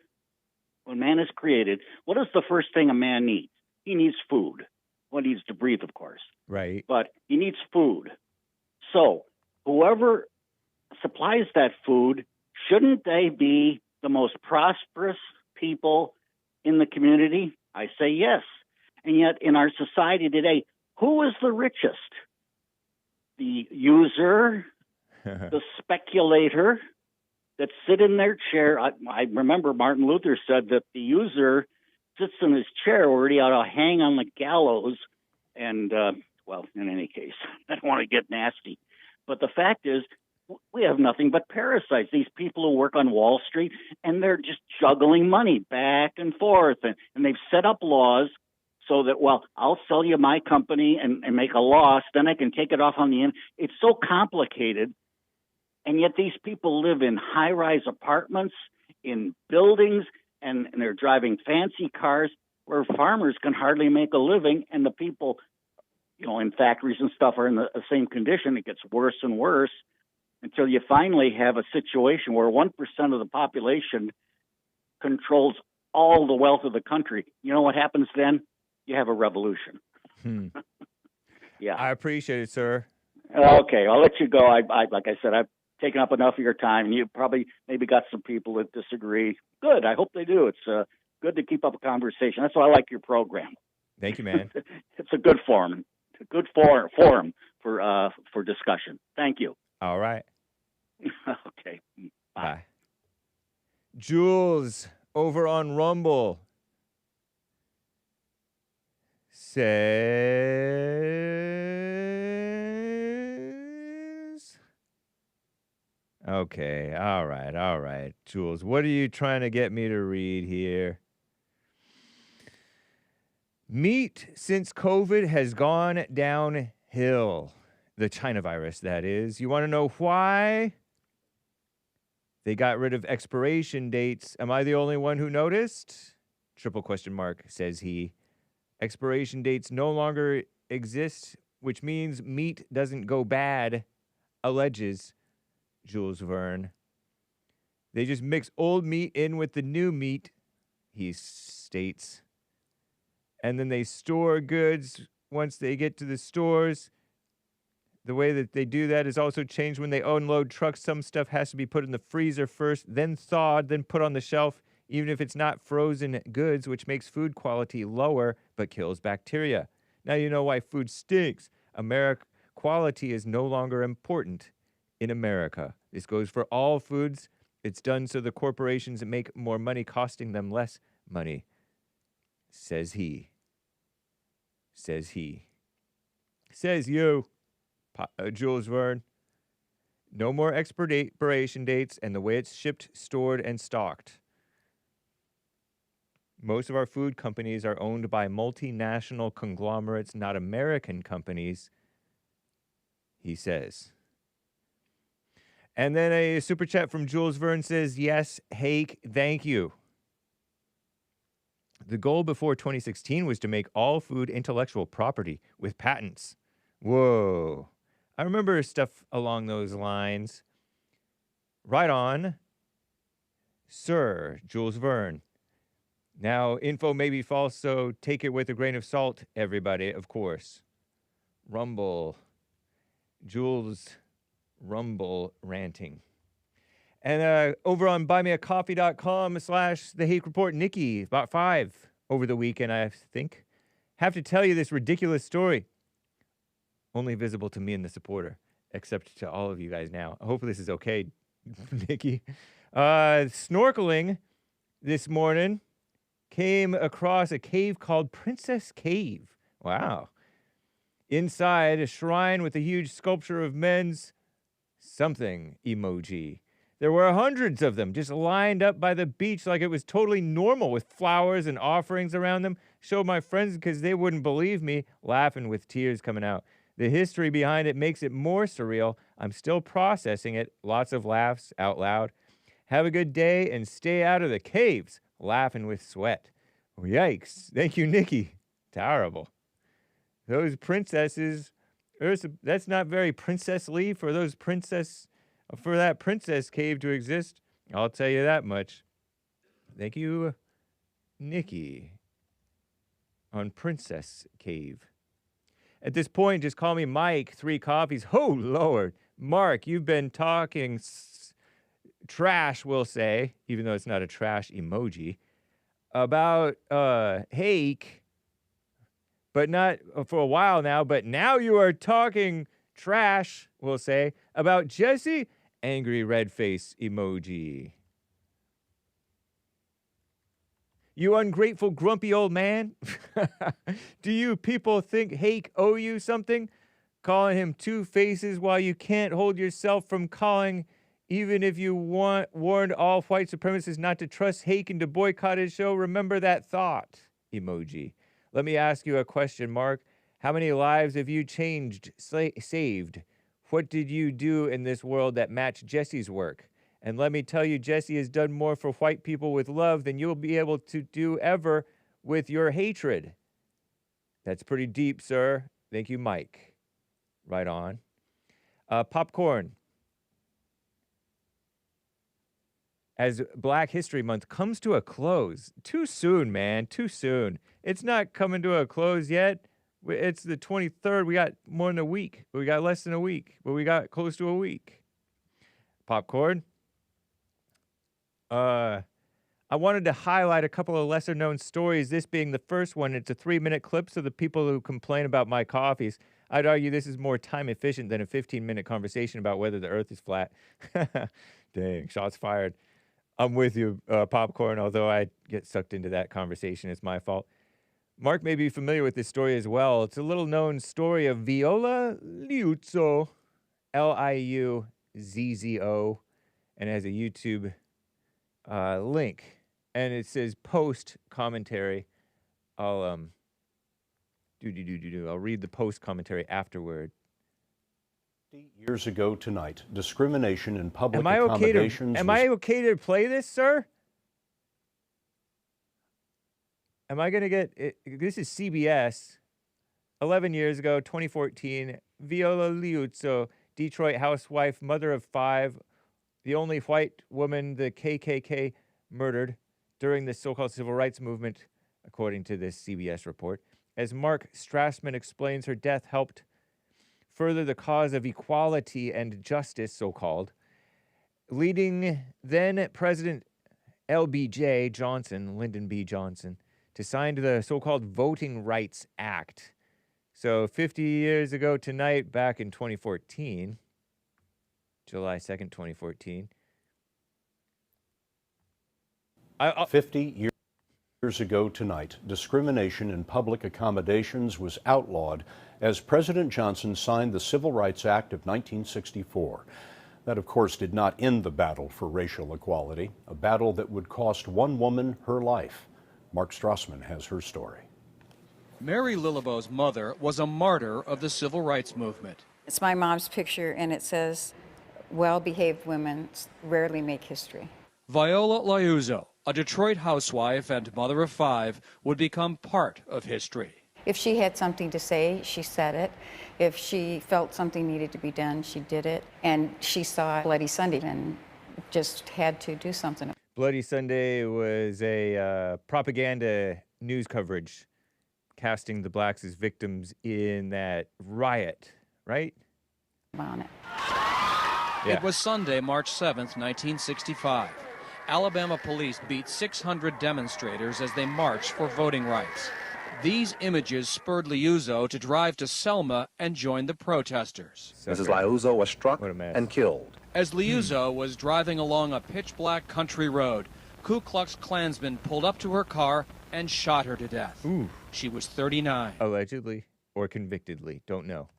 Speaker 11: when man is created, what is the first thing a man needs? He needs food. Well, he needs to breathe, of course.
Speaker 1: Right.
Speaker 11: But he needs food. So whoever supplies that food, shouldn't they be the most prosperous people in the community? I say yes. And yet in our society today, who is the richest? The user, the speculator that sit in their chair. I remember Martin Luther said that the user sits in his chair where he ought to hang on the gallows. And, in any case, I don't want to get nasty. But the fact is, we have nothing but parasites. These people who work on Wall Street, and they're just juggling money back and forth. And they've set up laws so that, I'll sell you my company and make a loss. Then I can take it off on the end. It's so complicated. And yet these people live in high-rise apartments, in buildings, and they're driving fancy cars where farmers can hardly make a living. And the people, in factories and stuff are in the same condition. It gets worse and worse until you finally have a situation where 1% of the population controls all the wealth of the country. You know what happens then? You have a revolution. Yeah.
Speaker 1: I appreciate it, sir.
Speaker 11: Okay, I'll let you go. Like I said, I've taken up enough of your time, and you probably maybe got some people that disagree. Good. I hope they do. It's good to keep up a conversation. That's why I like your program.
Speaker 1: Thank you, man.
Speaker 11: It's a good forum. A good forum for discussion. Thank you.
Speaker 1: All right.
Speaker 11: Okay. Bye.
Speaker 1: Jules over on Rumble says, okay, all right, Jules, what are you trying to get me to read here? Meat since COVID has gone downhill. The China virus, that is. You want to know why? They got rid of expiration dates. Am I the only one who noticed? Triple question mark, says he. Expiration dates no longer exist, which means meat doesn't go bad alleges Jules Verne. They just mix old meat in with the new meat, he states. And then they store goods once they get to the stores. The way that they do that is also changed when they unload trucks. Some stuff has to be put in the freezer first, then thawed, then put on the shelf, even if it's not frozen goods, which makes food quality lower but kills bacteria. Now you know why food stinks. Quality is no longer important in America. This goes for all foods. It's done so the corporations make more money, costing them less money. Says he. Says he. Says you, Jules Verne. No more expiration dates and the way it's shipped, stored, and stocked. Most of our food companies are owned by multinational conglomerates, not American companies, he says. And then a super chat from Jules Verne says, yes, Hake, thank you. The goal before 2016 was to make all food intellectual property with patents. Whoa. I remember stuff along those lines. Right on. Sir, Jules Verne. Now, info may be false, so take it with a grain of salt, everybody, of course. Rumble. Jules Rumble ranting. And over on buymeacoffee.com/The Hake Report, Nicky, about 5 over the weekend, I think. Have to tell you this ridiculous story. Only visible to me and the supporter, except to all of you guys now. I hope this is okay, Nicky. Snorkeling this morning, came across a cave called Princess Cave. Wow. Inside, a shrine with a huge sculpture of men's something emoji. There were hundreds of them just lined up by the beach like it was totally normal with flowers and offerings around them. Showed my friends because they wouldn't believe me, laughing with tears coming out. The history behind it makes it more surreal. I'm still processing it. Lots of laughs out loud. Have a good day and stay out of the caves. Laughing with sweat. Oh, yikes. Thank you, Nicky. Terrible. Those princesses, that's not very princessly for that princess cave to exist. I'll tell you that much. Thank you, Nicky, on Princess Cave. At this point, just call me Mike, 3 coffees. Oh, Lord. Mark, you've been talking trash, we'll say, even though it's not a trash emoji, about Hake, but not for a while now, but now you are talking trash, we'll say, about Jesse, angry red face emoji. You ungrateful, grumpy old man. Do you people think Hake owe you something? Calling him 2 faces while you can't hold yourself from calling, even if you warned all white supremacists not to trust Hake and to boycott his show. Remember that thought, emoji. Let me ask you a question, Mark. How many lives have you changed, saved? What did you do in this world that matched Jesse's work? And let me tell you, Jesse has done more for white people with love than you'll be able to do ever with your hatred. That's pretty deep, sir. Thank you, Mike. Right on. Popcorn. As Black History Month comes to a close. Too soon, man. Too soon. It's not coming to a close yet. It's the 23rd. We got more than a week. We got less than a week. But we got close to a week. Popcorn. I wanted to highlight a couple of lesser-known stories, this being the first one. It's a 3-minute clip, so the people who complain about my coffees, I'd argue this is more time-efficient than a 15-minute conversation about whether the Earth is flat. Dang, shots fired. I'm with you, Popcorn, although I get sucked into that conversation. It's my fault. Mark may be familiar with this story as well. It's a little-known story of Viola Luizza, Liuzzo, and has a YouTube link, and it says post commentary. I'll I'll read the post commentary afterward.
Speaker 12: Years ago tonight, discrimination in public accommodations.
Speaker 1: Am I okay to play this, sir? Am I gonna get it? This is CBS. 11 years ago, 2014. Viola Luizza Detroit housewife, mother of 5, the only white woman the KKK murdered during the so-called civil rights movement, according to this CBS report. As Mark Strassman explains, her death helped further the cause of equality and justice, so-called, leading then President LBJ Johnson, Lyndon B. Johnson, to sign the so-called Voting Rights Act. So 50 years ago tonight, back in 2014, July 2nd, 2014.
Speaker 12: 50 years ago tonight, discrimination in public accommodations was outlawed as President Johnson signed the Civil Rights Act of 1964. That, of course, did not end the battle for racial equality, a battle that would cost one woman her life. Mark Strassman has her story.
Speaker 13: Mary Lillebo's mother was a martyr of the civil rights movement.
Speaker 14: It's my mom's picture, and it says, "Well-behaved women rarely make history."
Speaker 13: Viola Luizza, a Detroit housewife and mother of 5, would become part of history.
Speaker 14: If she had something to say, she said it. If she felt something needed to be done, she did it. And she saw Bloody Sunday and just had to do something.
Speaker 1: Bloody Sunday was a propaganda news coverage casting the blacks as victims in that riot, right?
Speaker 14: On it.
Speaker 1: Yeah.
Speaker 13: It was Sunday, March 7th, 1965. Alabama police beat 600 demonstrators as they marched for voting rights. These images spurred Liuzzo to drive to Selma and join the protesters.
Speaker 15: Mrs. Liuzzo was struck and killed.
Speaker 13: As Liuzzo was driving along a pitch-black country road, Ku Klux Klansmen pulled up to her car and shot her to death.
Speaker 1: Ooh.
Speaker 13: She was 39.
Speaker 1: Allegedly or convictedly, don't know.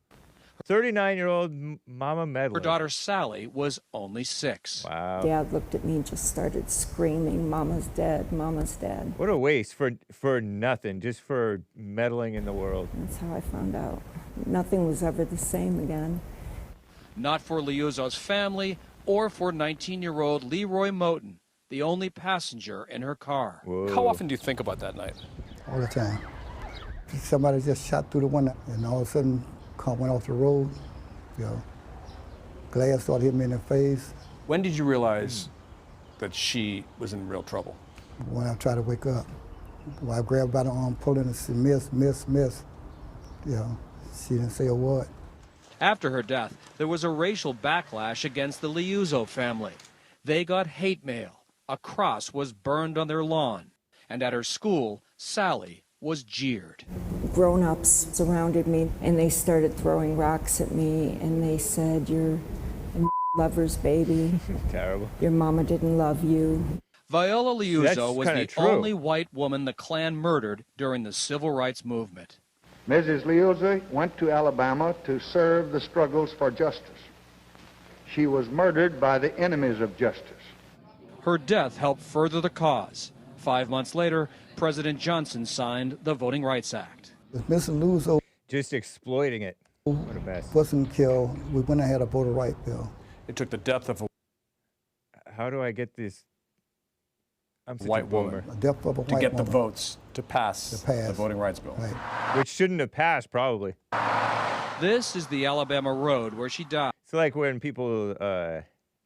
Speaker 1: 39-year-old Mama Medley.
Speaker 13: Her daughter Sally was only 6.
Speaker 1: Wow.
Speaker 16: Dad looked at me and just started screaming, "Mama's dead, Mama's dead."
Speaker 1: What a waste for nothing, just for meddling in the world.
Speaker 16: That's how I found out. Nothing was ever the same again.
Speaker 13: Not for Liuzzo's family or for 19-year-old Leroy Moten, the only passenger in her car.
Speaker 1: Whoa.
Speaker 17: How often do you think about that night?
Speaker 18: All the time. Somebody just shot through the window, and all of a sudden, car went off the road. You know, glass started hitting me in the face.
Speaker 17: When did you realize that she was in real trouble?
Speaker 18: When I tried to wake up, when I grabbed by the arm, pulling and said, "Miss, miss, miss." You know, she didn't say a word.
Speaker 13: After her death, there was a racial backlash against the Liuzzo family. They got hate mail. A cross was burned on their lawn. And at her school, Sally was jeered.
Speaker 16: Grown-ups surrounded me, and they started throwing rocks at me, and they said, "You're a lover's baby.
Speaker 1: Terrible.
Speaker 16: Your mama didn't love you."
Speaker 13: Viola Luizza was the
Speaker 1: true.
Speaker 13: only white woman the Klan murdered during the civil rights movement.
Speaker 19: Mrs. Liuzza went to Alabama to serve the struggles for justice. She was murdered by the enemies of justice.
Speaker 13: Her death helped further the cause. 5 months later, President Johnson signed the Voting Rights Act.
Speaker 18: If Mrs. Liuzza
Speaker 1: just exploiting it. What a mess.
Speaker 18: wasn't killed, we wouldn't have had a voter right bill.
Speaker 17: It took the depth of a
Speaker 1: How do I get this? I'm such
Speaker 17: white
Speaker 1: a boomer.
Speaker 17: woman
Speaker 18: The depth of a
Speaker 17: to
Speaker 18: white
Speaker 17: get
Speaker 18: woman.
Speaker 17: the votes to pass the voting rights bill.
Speaker 18: Right.
Speaker 1: Which shouldn't have passed, probably.
Speaker 13: This is the Alabama road where she died.
Speaker 1: It's like when people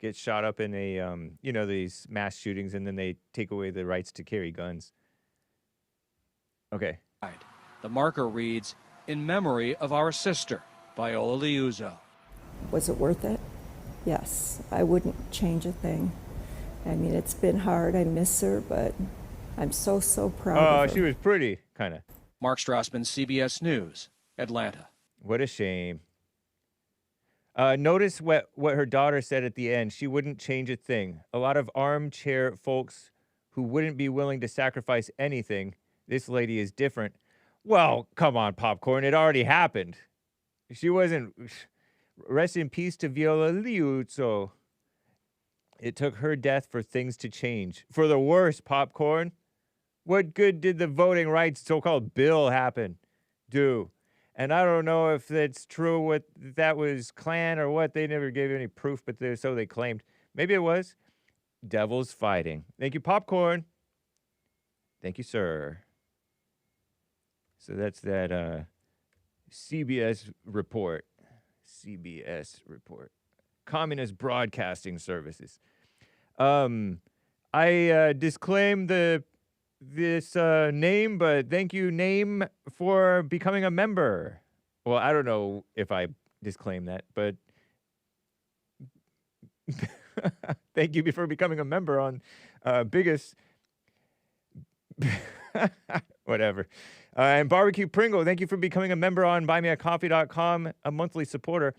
Speaker 1: get shot up in a, these mass shootings, and then they take away the rights to carry guns. Okay.
Speaker 13: The marker reads, "In memory of our sister, Viola Luizza."
Speaker 16: Was it worth it? Yes. I wouldn't change a thing. I mean, it's been hard. I miss her, but I'm so proud of her.
Speaker 1: Oh, she was pretty, kind of.
Speaker 13: Mark Strassman, CBS News, Atlanta.
Speaker 1: What a shame. Notice what her daughter said at the end. She wouldn't change a thing. A lot of armchair folks who wouldn't be willing to sacrifice anything. This lady is different. Well, come on, Popcorn. It already happened. She wasn't... Rest in peace to Viola Luizza. It took her death for things to change. For the worse, Popcorn. What good did the voting rights so-called bill do? And I don't know if that's true, what that was Klan or what. They never gave any proof, but so they claimed. Maybe it was. Devil's fighting. Thank you, Popcorn. Thank you, sir. So that's that CBS report. CBS report. Communist Broadcasting Services. I disclaim this name, but thank you, name, for becoming a member. Well, I don't know if I disclaim that, but thank you for becoming a member on biggest... Whatever. And BBQ Pringle, thank you for becoming a member on buymeacoffee.com, a monthly supporter.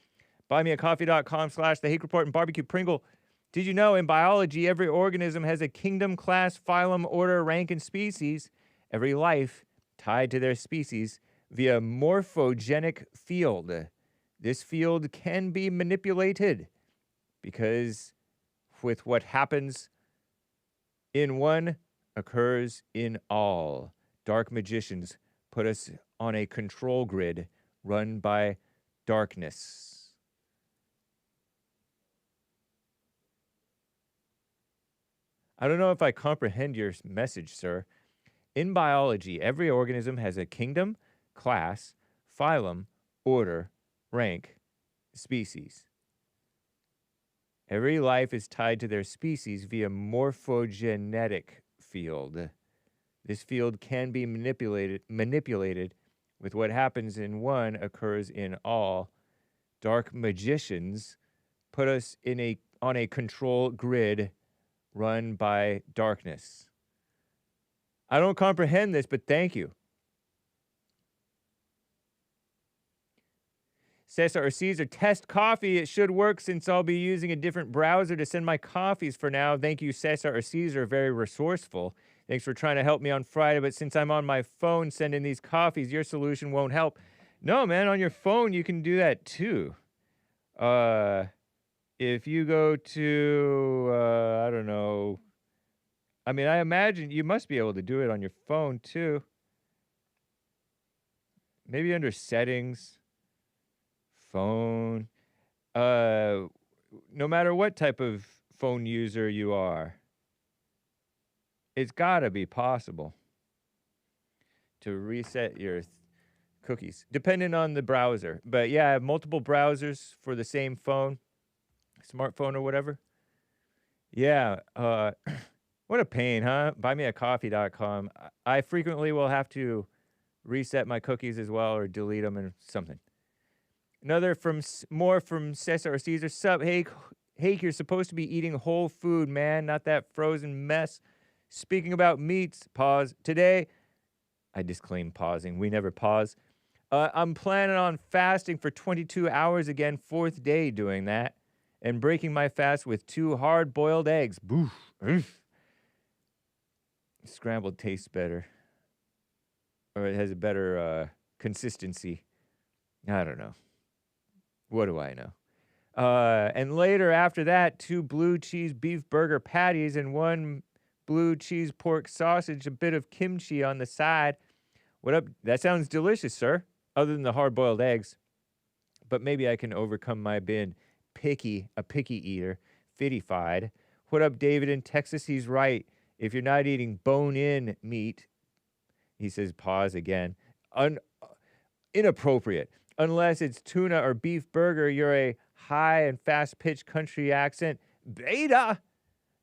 Speaker 1: Buymeacoffee.com/The Hake Report and BBQ Pringle. Did you know in biology, every organism has a kingdom, class, phylum, order, rank, and species? Every life tied to their species via morphogenic field. This field can be manipulated because with what happens in one occurs in all. Dark magicians put us on a control grid run by darkness. I don't know if I comprehend your message, sir. In biology, every organism has a kingdom, class, phylum, order, rank, species. Every life is tied to their species via morphogenetic field. This field can be manipulated with what happens in one occurs in all. Dark magicians put us on a control grid run by darkness. I don't comprehend this, but thank you. Cesar or Cesar, test coffee. It should work since I'll be using a different browser to send my coffees for now. Thank you, Cesar or Cesar. Very resourceful. Thanks for trying to help me on Friday, but since I'm on my phone sending these coffees, your solution won't help. No, man, on your phone, you can do that too. If you go to, I don't know. I mean, I imagine you must be able to do it on your phone too. Maybe under settings. Phone. No matter what type of phone user you are, it's got to be possible to reset your cookies, depending on the browser. But yeah, I have multiple browsers for the same phone, smartphone or whatever. Yeah, what a pain, huh? Buymeacoffee.com. I frequently will have to reset my cookies as well or delete them or something. Another more from Cesar or Cesar. Sup, Hake, you're supposed to be eating whole food, man, not that frozen mess. Speaking about meats, pause. Today, I disclaim pausing. We never pause. I'm planning on fasting for 22 hours again, 4th day doing that, and breaking my fast with 2 hard-boiled eggs. Boof. Oof. Scrambled tastes better. Or it has a better consistency. I don't know. What do I know? And later after that, 2 blue cheese beef burger patties and 1 blue cheese pork sausage, a bit of kimchi on the side. What up? That sounds delicious, sir. Other than the hard-boiled eggs. But maybe I can overcome my being a picky eater, fittified. What up, David in Texas? He's right. If you're not eating bone-in meat, he says pause again, inappropriate. Unless it's tuna or beef burger, you're a high and fast-pitched country accent. Beta!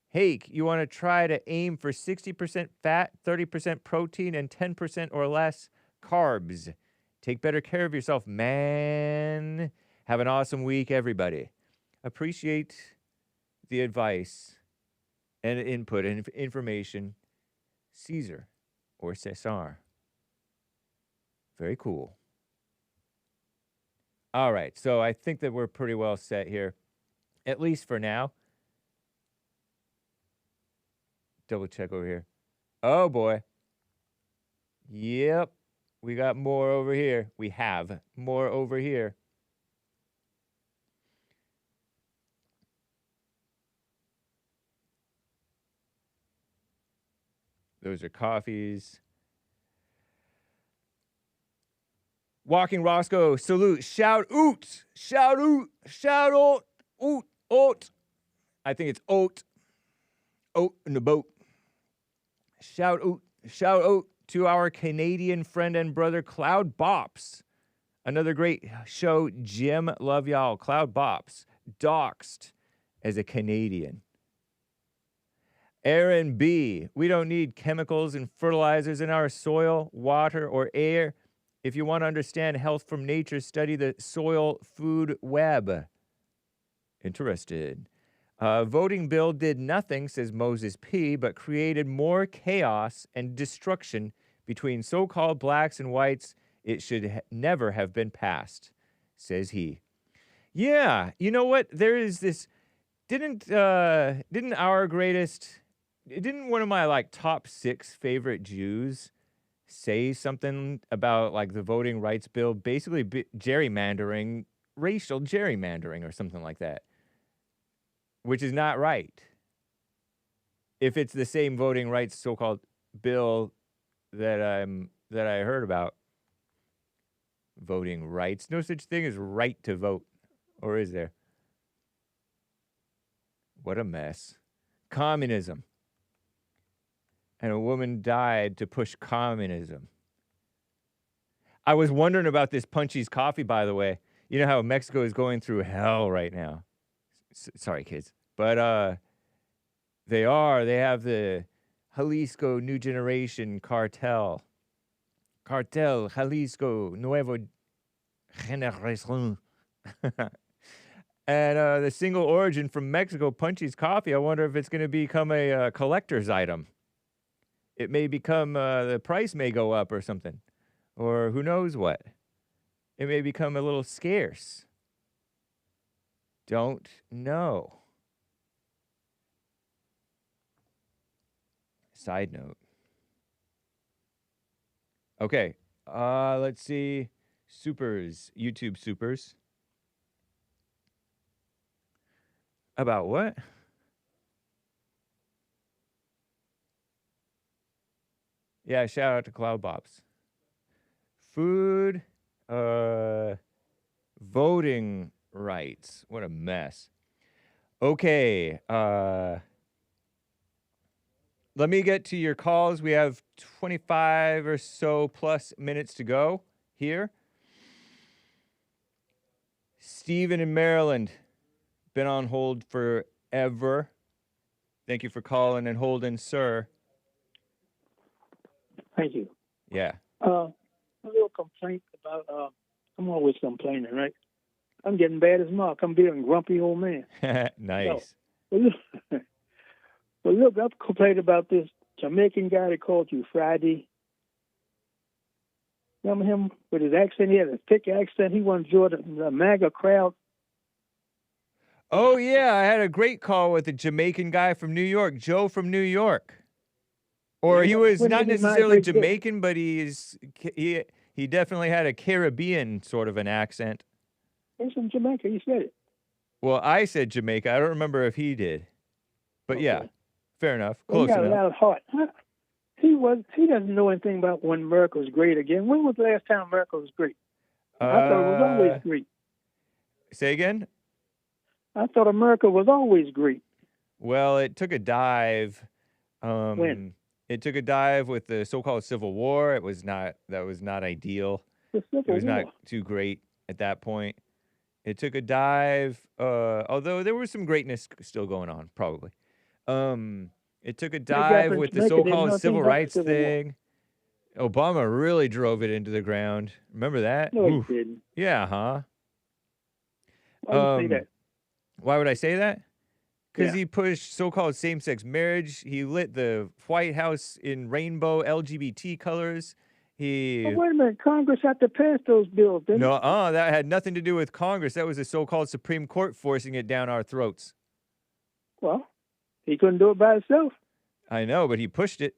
Speaker 1: Hake, you want to try to aim for 60% fat, 30% protein, and 10% or less carbs. Take better care of yourself, man. Have an awesome week, everybody. Appreciate the advice and input and information. Cesar or Cesar. Very cool. All right, so I think that we're pretty well set here, at least for now. Double check over here. Oh, boy. Yep, we got more over here. We have more over here. Those are coffees. Walking Roscoe, salute, shout oot, shout oot, shout oot, oot, oat. I think it's oat, oat in the boat. Shout oot to our Canadian friend and brother, Cloud Bops. Another great show, Jim. Love y'all. Cloud Bops. Doxed as a Canadian. Aaron B. We don't need chemicals and fertilizers in our soil, water, or air. If you want to understand health from nature, study the soil food web. Interested. Voting bill did nothing, says Moses P., but created more chaos and destruction between so-called blacks and whites. It should never have been passed, says he. Yeah, you know what? There is this. Didn't our greatest? Didn't one of my like top 6 favorite Jews say something about like the voting rights bill, basically gerrymandering, racial gerrymandering, or something like that, which is not right. If it's the same voting rights so-called bill that I heard about. Voting rights. No such thing as right to vote. Or is there? What a mess. Communism. And a woman died to push communism. I was wondering about this Punchie's coffee, by the way. You know how Mexico is going through hell right now. Sorry, kids. But they have the Jalisco New Generation Cartel. Cartel, Jalisco, Nuevo Generación. And the single origin from Mexico, Punchie's coffee, I wonder if it's going to become a collector's item. It may become, the price may go up or something. Or who knows what. It may become a little scarce. Don't know. Side note. Okay, let's see. Supers, YouTube supers. About what? Yeah, shout out to Cloudbops. Food, voting rights. What a mess. Okay, let me get to your calls. We have 25 or so plus minutes to go here. Stephen in Maryland, been on hold forever. Thank you for calling and holding, sir.
Speaker 20: Thank you.
Speaker 1: Yeah.
Speaker 20: A little complaint about, I'm always complaining, right? I'm getting bad as Mark. I'm being a grumpy old man.
Speaker 1: Nice.
Speaker 20: So, well, look, I've complained about this Jamaican guy that called you Friday. Remember him with his accent? He had a thick accent. He wanted to join the MAGA crowd.
Speaker 1: Oh, yeah. I had a great call with a Jamaican guy from New York, Joe from New York. Or he was not necessarily Jamaican, but he definitely had a Caribbean sort of an accent.
Speaker 20: He's from Jamaica. You said it.
Speaker 1: Well, I said Jamaica. I don't remember if he did. But
Speaker 20: Okay.
Speaker 1: yeah, fair enough.
Speaker 20: Well,
Speaker 1: Close
Speaker 20: he got
Speaker 1: enough.
Speaker 20: a loud heart. He doesn't know anything about when America was great again. When was the last time America was great? I thought it was always great.
Speaker 1: Say again?
Speaker 20: I thought America was always great.
Speaker 1: Well, it took a dive.
Speaker 20: When?
Speaker 1: It took a dive with the so-called Civil War. That was not ideal.
Speaker 20: The Civil
Speaker 1: It was
Speaker 20: War.
Speaker 1: not too great at that point. It took a dive, although there was some greatness still going on, probably. It took a dive with the so-called civil rights thing. Obama really drove it into the ground. Remember that?
Speaker 20: No,
Speaker 1: Oof.
Speaker 20: he didn't.
Speaker 1: Yeah, huh?
Speaker 20: Why would you say that?
Speaker 1: Why would I say that? Because
Speaker 20: Yeah.
Speaker 1: he pushed so-called same-sex marriage. He lit the White House in rainbow LGBT colors. He
Speaker 20: But wait a minute. Congress had to pass those bills, didn't it?
Speaker 1: that had nothing to do with Congress. That was the so-called Supreme Court forcing it down our throats.
Speaker 20: Well, he couldn't do it by himself.
Speaker 1: I know, but he pushed it.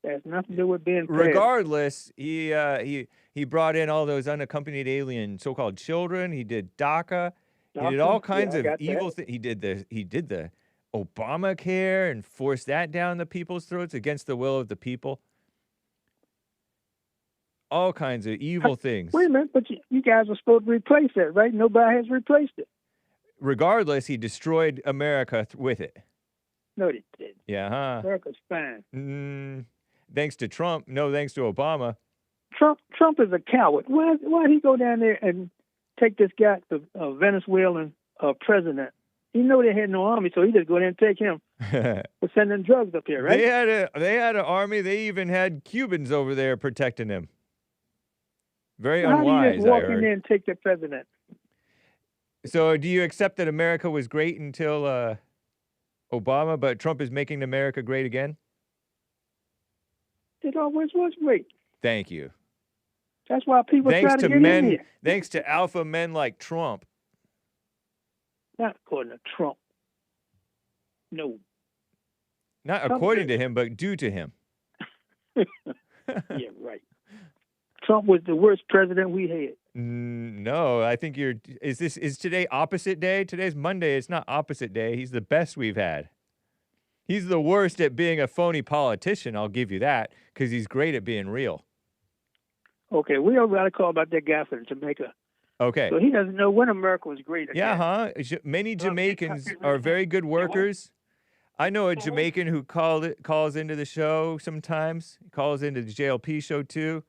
Speaker 20: That has nothing to do with being passed.
Speaker 1: Regardless, he brought in all those unaccompanied alien so-called children. He did DACA. He did all kinds of evil things. He did the Obamacare and forced that down the people's throats against the will of the people. All kinds of evil things.
Speaker 20: Wait a minute, but you guys are supposed to replace that, right? Nobody has replaced it.
Speaker 1: Regardless, he destroyed America with it.
Speaker 20: No, they didn't.
Speaker 1: Yeah, huh?
Speaker 20: America's fine.
Speaker 1: Thanks to Trump. No, thanks to Obama.
Speaker 20: Trump is a coward. Why'd he go down there and take this guy, the Venezuelan president? He know they had no army, so he just go there and take him for sending drugs up here, right?
Speaker 1: They had an army. They even had Cubans over there protecting him. Very unwise,
Speaker 20: How do you just walk
Speaker 1: I heard.
Speaker 20: in there and take the president?
Speaker 1: So do you accept that America was great until Obama, but Trump is making America great again?
Speaker 20: It always was great.
Speaker 1: Thank you.
Speaker 20: That's why people try to get in here.
Speaker 1: Thanks to alpha men like Trump.
Speaker 20: Not according to Trump. No.
Speaker 1: Not
Speaker 20: Trump
Speaker 1: according to him, but due to him.
Speaker 20: Yeah, right. Trump was the worst president we had.
Speaker 1: No, I think is today opposite day? Today's Monday. It's not opposite day. He's the best we've had. He's the worst at being a phony politician, I'll give you that, because he's great at being real.
Speaker 20: Okay, we don't got to call about that guy from Jamaica.
Speaker 1: Okay.
Speaker 20: So he doesn't know when America was great again.
Speaker 1: Yeah, many Jamaicans are very good workers. I know a Jamaican who calls into the show sometimes. He calls into the JLP show too.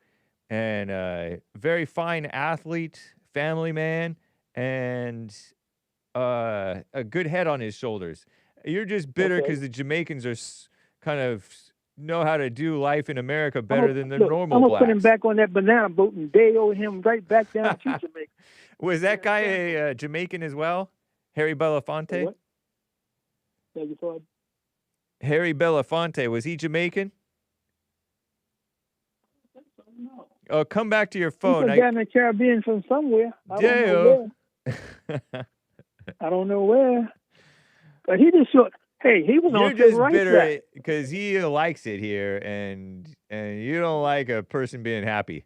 Speaker 1: And very fine athlete, family man, and a good head on his shoulders. You're just bitter because the Jamaicans are kind of know how to do life in America better than the normal
Speaker 20: I'm gonna
Speaker 1: blacks.
Speaker 20: put him back on that banana boat and deo him right back down to Jamaica.
Speaker 1: Was that guy a Jamaican as well? Harry Belafonte?
Speaker 20: What? Beg your pardon?
Speaker 1: Harry Belafonte, was he Jamaican?
Speaker 20: No.
Speaker 1: Oh, come back to your phone.
Speaker 20: He's down in the Caribbean from somewhere. I don't know where. I don't know where. But he just showed. Hey, he was
Speaker 1: You're
Speaker 20: on
Speaker 1: just
Speaker 20: civil rights
Speaker 1: bitter
Speaker 20: act.
Speaker 1: because he likes it here, and you don't like a person being happy.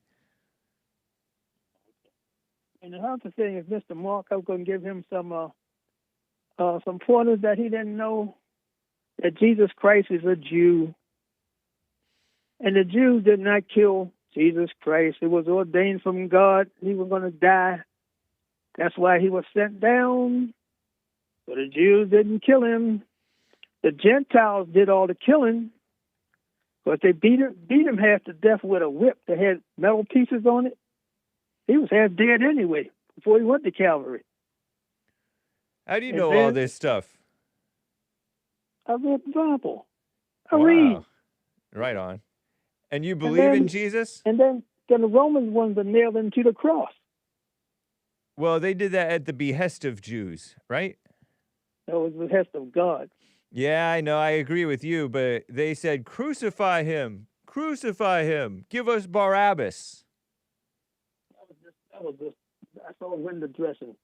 Speaker 20: And the other thing is, Mr. Mark, I'm going to give him some pointers that he didn't know. That Jesus Christ is a Jew, and the Jews did not kill Jesus Christ. It was ordained from God. He was going to die. That's why he was sent down. So the Jews didn't kill him. The Gentiles did all the killing, but they beat him half to death with a whip that had metal pieces on it. He was half dead anyway before he went to Calvary.
Speaker 1: How do you know all this stuff?
Speaker 20: I read the Bible. I read.
Speaker 1: Right on. And you believe in Jesus?
Speaker 20: And then the Romans wanted to nail him to the cross.
Speaker 1: Well, they did that at the behest of Jews, right?
Speaker 20: That was the behest of God.
Speaker 1: Yeah, I know. I agree with you, but they said, crucify him. Crucify him. Give us Barabbas.
Speaker 20: That's all window dressing.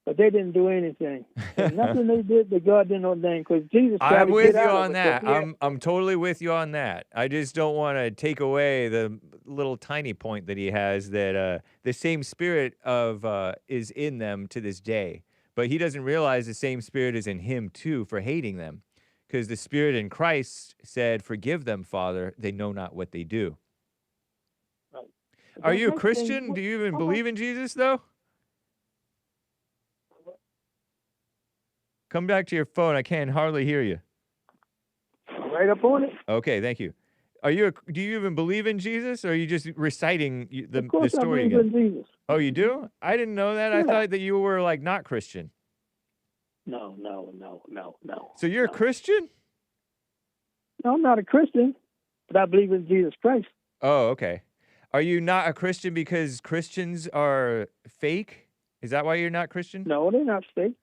Speaker 20: But they didn't do anything. And nothing they did that God didn't ordain, because Jesus tried
Speaker 1: I'm
Speaker 20: to
Speaker 1: with
Speaker 20: get
Speaker 1: you
Speaker 20: out
Speaker 1: on
Speaker 20: of it.
Speaker 1: that. I'm totally with you on that. I just don't want to take away the little tiny point that he has that the same spirit of is in them to this day. But he doesn't realize the same spirit is in him too for hating them. Because the spirit in Christ said, forgive them, Father, they know not what they do.
Speaker 20: Right.
Speaker 1: Are you a Christian? Do you even believe in Jesus, though? Come back to your phone. I can hardly hear you.
Speaker 20: Right up on it.
Speaker 1: Okay, thank you. Do you even believe in Jesus, or are you just reciting the story
Speaker 20: I believe
Speaker 1: again?
Speaker 20: in Jesus.
Speaker 1: Oh, you do? I didn't know that. I thought that you were like not Christian.
Speaker 20: No.
Speaker 1: So you're a Christian?
Speaker 20: No, I'm not a Christian, but I believe in Jesus Christ.
Speaker 1: Oh, okay. Are you not a Christian because Christians are fake? Is that why you're not Christian?
Speaker 20: No, they're not fake.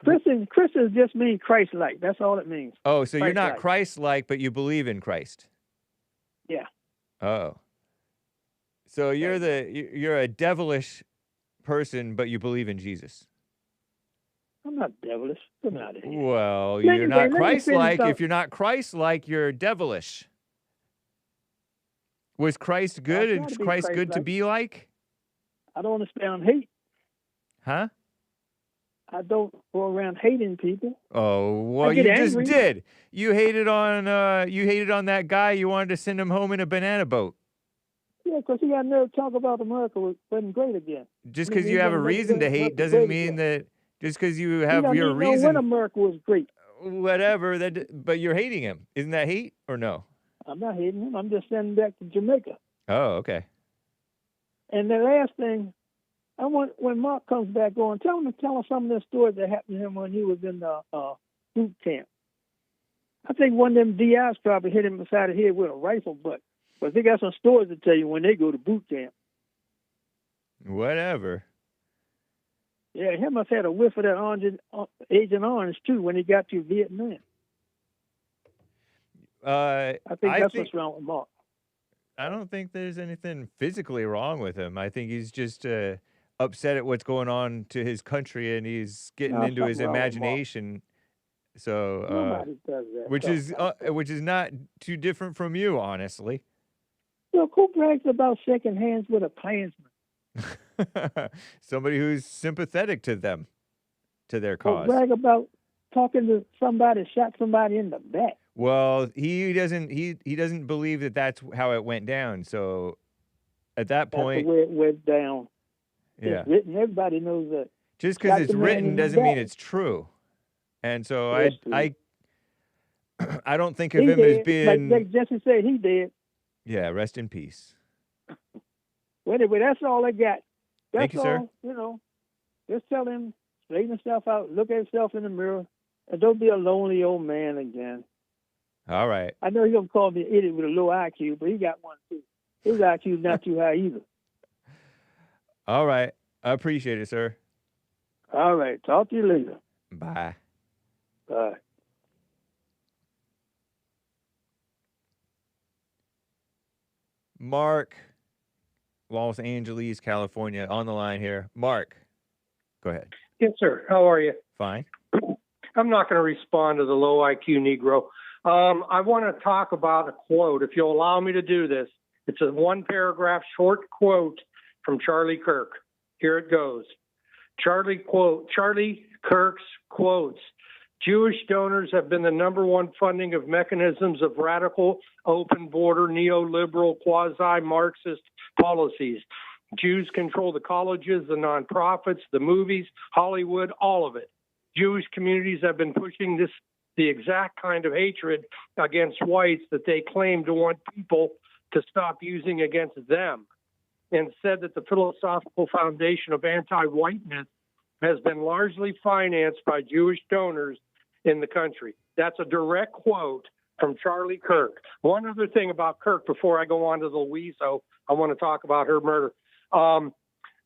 Speaker 20: Christians just mean Christ-like. That's all it means.
Speaker 1: Oh, so you're not
Speaker 20: Christ-like.
Speaker 1: Christ-like, but you believe in Christ.
Speaker 20: Yeah.
Speaker 1: Oh. So you're a devilish person, but you believe in Jesus.
Speaker 20: I'm not devilish. Come out of here.
Speaker 1: Well,
Speaker 20: Anyway,
Speaker 1: you're
Speaker 20: let
Speaker 1: not
Speaker 20: me finish
Speaker 1: Christ-like.
Speaker 20: up.
Speaker 1: If you're not Christ-like, you're devilish. Was Christ good?
Speaker 20: I try
Speaker 1: Is
Speaker 20: to be
Speaker 1: Christ good to
Speaker 20: Christ-like.
Speaker 1: be like?
Speaker 20: I don't understand hate.
Speaker 1: Huh?
Speaker 20: I don't go around hating people.
Speaker 1: Oh, well,
Speaker 20: I get
Speaker 1: you
Speaker 20: angry.
Speaker 1: just did. You hated on that guy. You wanted to send him home in a banana boat.
Speaker 20: Yeah, because he got nerve to talk about America wasn't great again.
Speaker 1: Just because you have a reason to hate doesn't mean that. Just because you have your
Speaker 20: Know when
Speaker 1: reason,
Speaker 20: America was great.
Speaker 1: whatever. But you're hating him. Isn't that hate or no?
Speaker 20: I'm not hating him. I'm just sending him back to Jamaica.
Speaker 1: Oh, okay.
Speaker 20: And the last thing, I want when Mark comes back on, tell him some of the stories that happened to him when he was in the boot camp. I think one of them DIs probably hit him beside the head with a rifle butt. But they got some stories to tell you when they go to boot camp.
Speaker 1: Whatever.
Speaker 20: Yeah, he must have had a whiff of that Agent Orange, too, when he got to Vietnam. I think that's what's wrong with Mark.
Speaker 1: I don't think there's anything physically wrong with him. I think he's just upset at what's going on to his country, and he's getting into his imagination. So,
Speaker 20: Nobody does that.
Speaker 1: which is not too different from you, honestly.
Speaker 20: Look, who brags about shaking hands with a Klansman?
Speaker 1: Somebody who's sympathetic to them, to their cause.
Speaker 20: Or brag about talking to somebody shot somebody in the back.
Speaker 1: Well, he doesn't believe that that's how it went down. So at that point,
Speaker 20: that's the way it went down.
Speaker 1: Yeah,
Speaker 20: it's written. Everybody knows that.
Speaker 1: Just because it's written doesn't mean it's true. And so I don't think of him as being.
Speaker 20: Like Jesse said, he did.
Speaker 1: Yeah, rest in peace.
Speaker 20: Well, anyway, that's all I got. That's
Speaker 1: Thank you,
Speaker 20: all,
Speaker 1: sir.
Speaker 20: You know, just tell him, straighten himself out, look at himself in the mirror, and don't be a lonely old man again.
Speaker 1: All right.
Speaker 20: I know he's going to call me an idiot with a low IQ, but he got one, too. His IQ's not too high either.
Speaker 1: All right. I appreciate it, sir.
Speaker 20: All right. Talk to you later.
Speaker 1: Bye.
Speaker 20: Bye.
Speaker 1: Mark, Los Angeles, California, on the line here. Mark, go ahead.
Speaker 21: Yes, sir. How are you?
Speaker 1: Fine.
Speaker 21: I'm not going to respond to the low IQ Negro. I want to talk about a quote, if you'll allow me to do this. It's a one-paragraph short quote from Charlie Kirk. Here it goes. Charlie Kirk's quotes. Jewish donors have been the number one funding of mechanisms of radical, open border, neoliberal, quasi-Marxist policies. Jews control the colleges, the nonprofits, the movies, Hollywood, all of it. Jewish communities have been pushing the exact kind of hatred against whites that they claim to want people to stop using against them, and said that the philosophical foundation of anti-whiteness has been largely financed by Jewish donors in the country. That's a direct quote from Charlie Kirk. One other thing about Kirk before I go on to the Luizzo, I want to talk about her murder.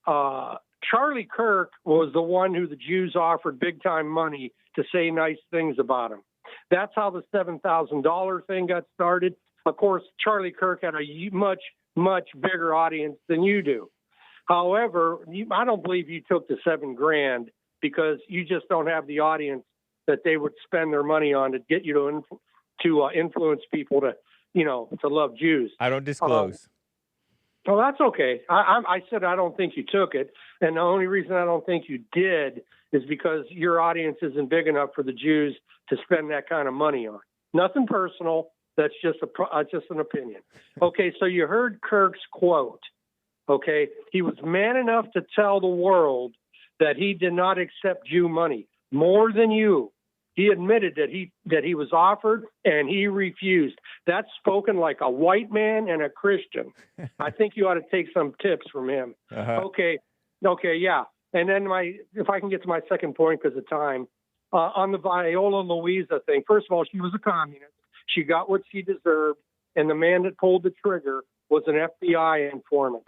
Speaker 21: Charlie Kirk was the one who the Jews offered big-time money to say nice things about him. That's how the $7,000 thing got started. Of course, Charlie Kirk had a much, much bigger audience than you do. However, I don't believe you took the $7,000 because you just don't have the audience that they would spend their money on to get you to influence people to love Jews.
Speaker 1: I don't disclose.
Speaker 21: Well, that's okay. I said I don't think you took it, and the only reason I don't think you did is because your audience isn't big enough for the Jews to spend that kind of money on. Nothing personal. That's just an opinion. Okay, so you heard Kirk's quote. Okay, he was man enough to tell the world that he did not accept Jew money more than you. He admitted that he was offered and he refused. That's spoken like a white man and a Christian. I think you ought to take some tips from him.
Speaker 1: Uh-huh.
Speaker 21: Okay, yeah. And then if I can get to my second point because of time, on the Viola Luizza thing. First of all, she was a communist. She got what she deserved, and the man that pulled the trigger was an FBI informant.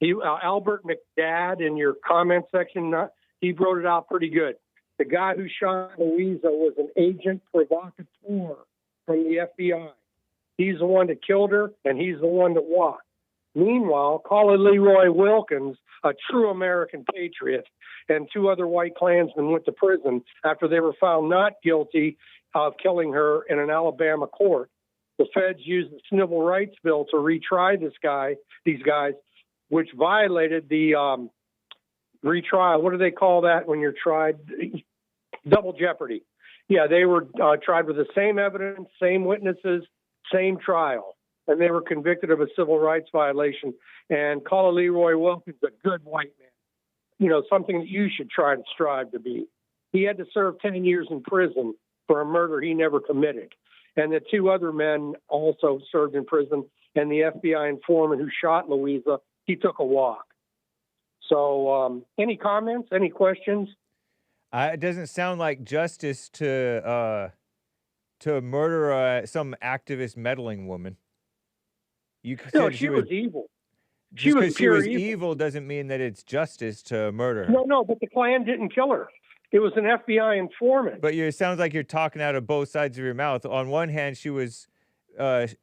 Speaker 21: Albert McDad, in your comment section, he wrote it out pretty good. The guy who shot Luizza was an agent provocateur from the FBI. He's the one that killed her, and he's the one that walked. Meanwhile, Colin Leroy Wilkins, a true American patriot, and two other white Klansmen went to prison after they were found not guilty of killing her in an Alabama court. The feds used the Civil Rights Bill to retry these guys, which violated the retrial. What do they call that when you're tried? Double jeopardy. Yeah, they were tried with the same evidence, same witnesses, same trial, and they were convicted of a civil rights violation. And Colin Leroy Wilkins, a good white man, something that you should try to strive to be. He had to serve 10 years in prison for a murder he never committed. And the two other men also served in prison, and the FBI informant who shot Luizza, he took a walk. So, any comments? Any questions?
Speaker 1: It doesn't sound like justice to murder some activist meddling woman. You
Speaker 21: No,
Speaker 1: said
Speaker 21: she was evil.
Speaker 1: Just because she was evil doesn't mean that it's justice to murder her.
Speaker 21: No, but the Klan didn't kill her. It was an FBI informant.
Speaker 1: But it sounds like you're talking out of both sides of your mouth. On one hand, she was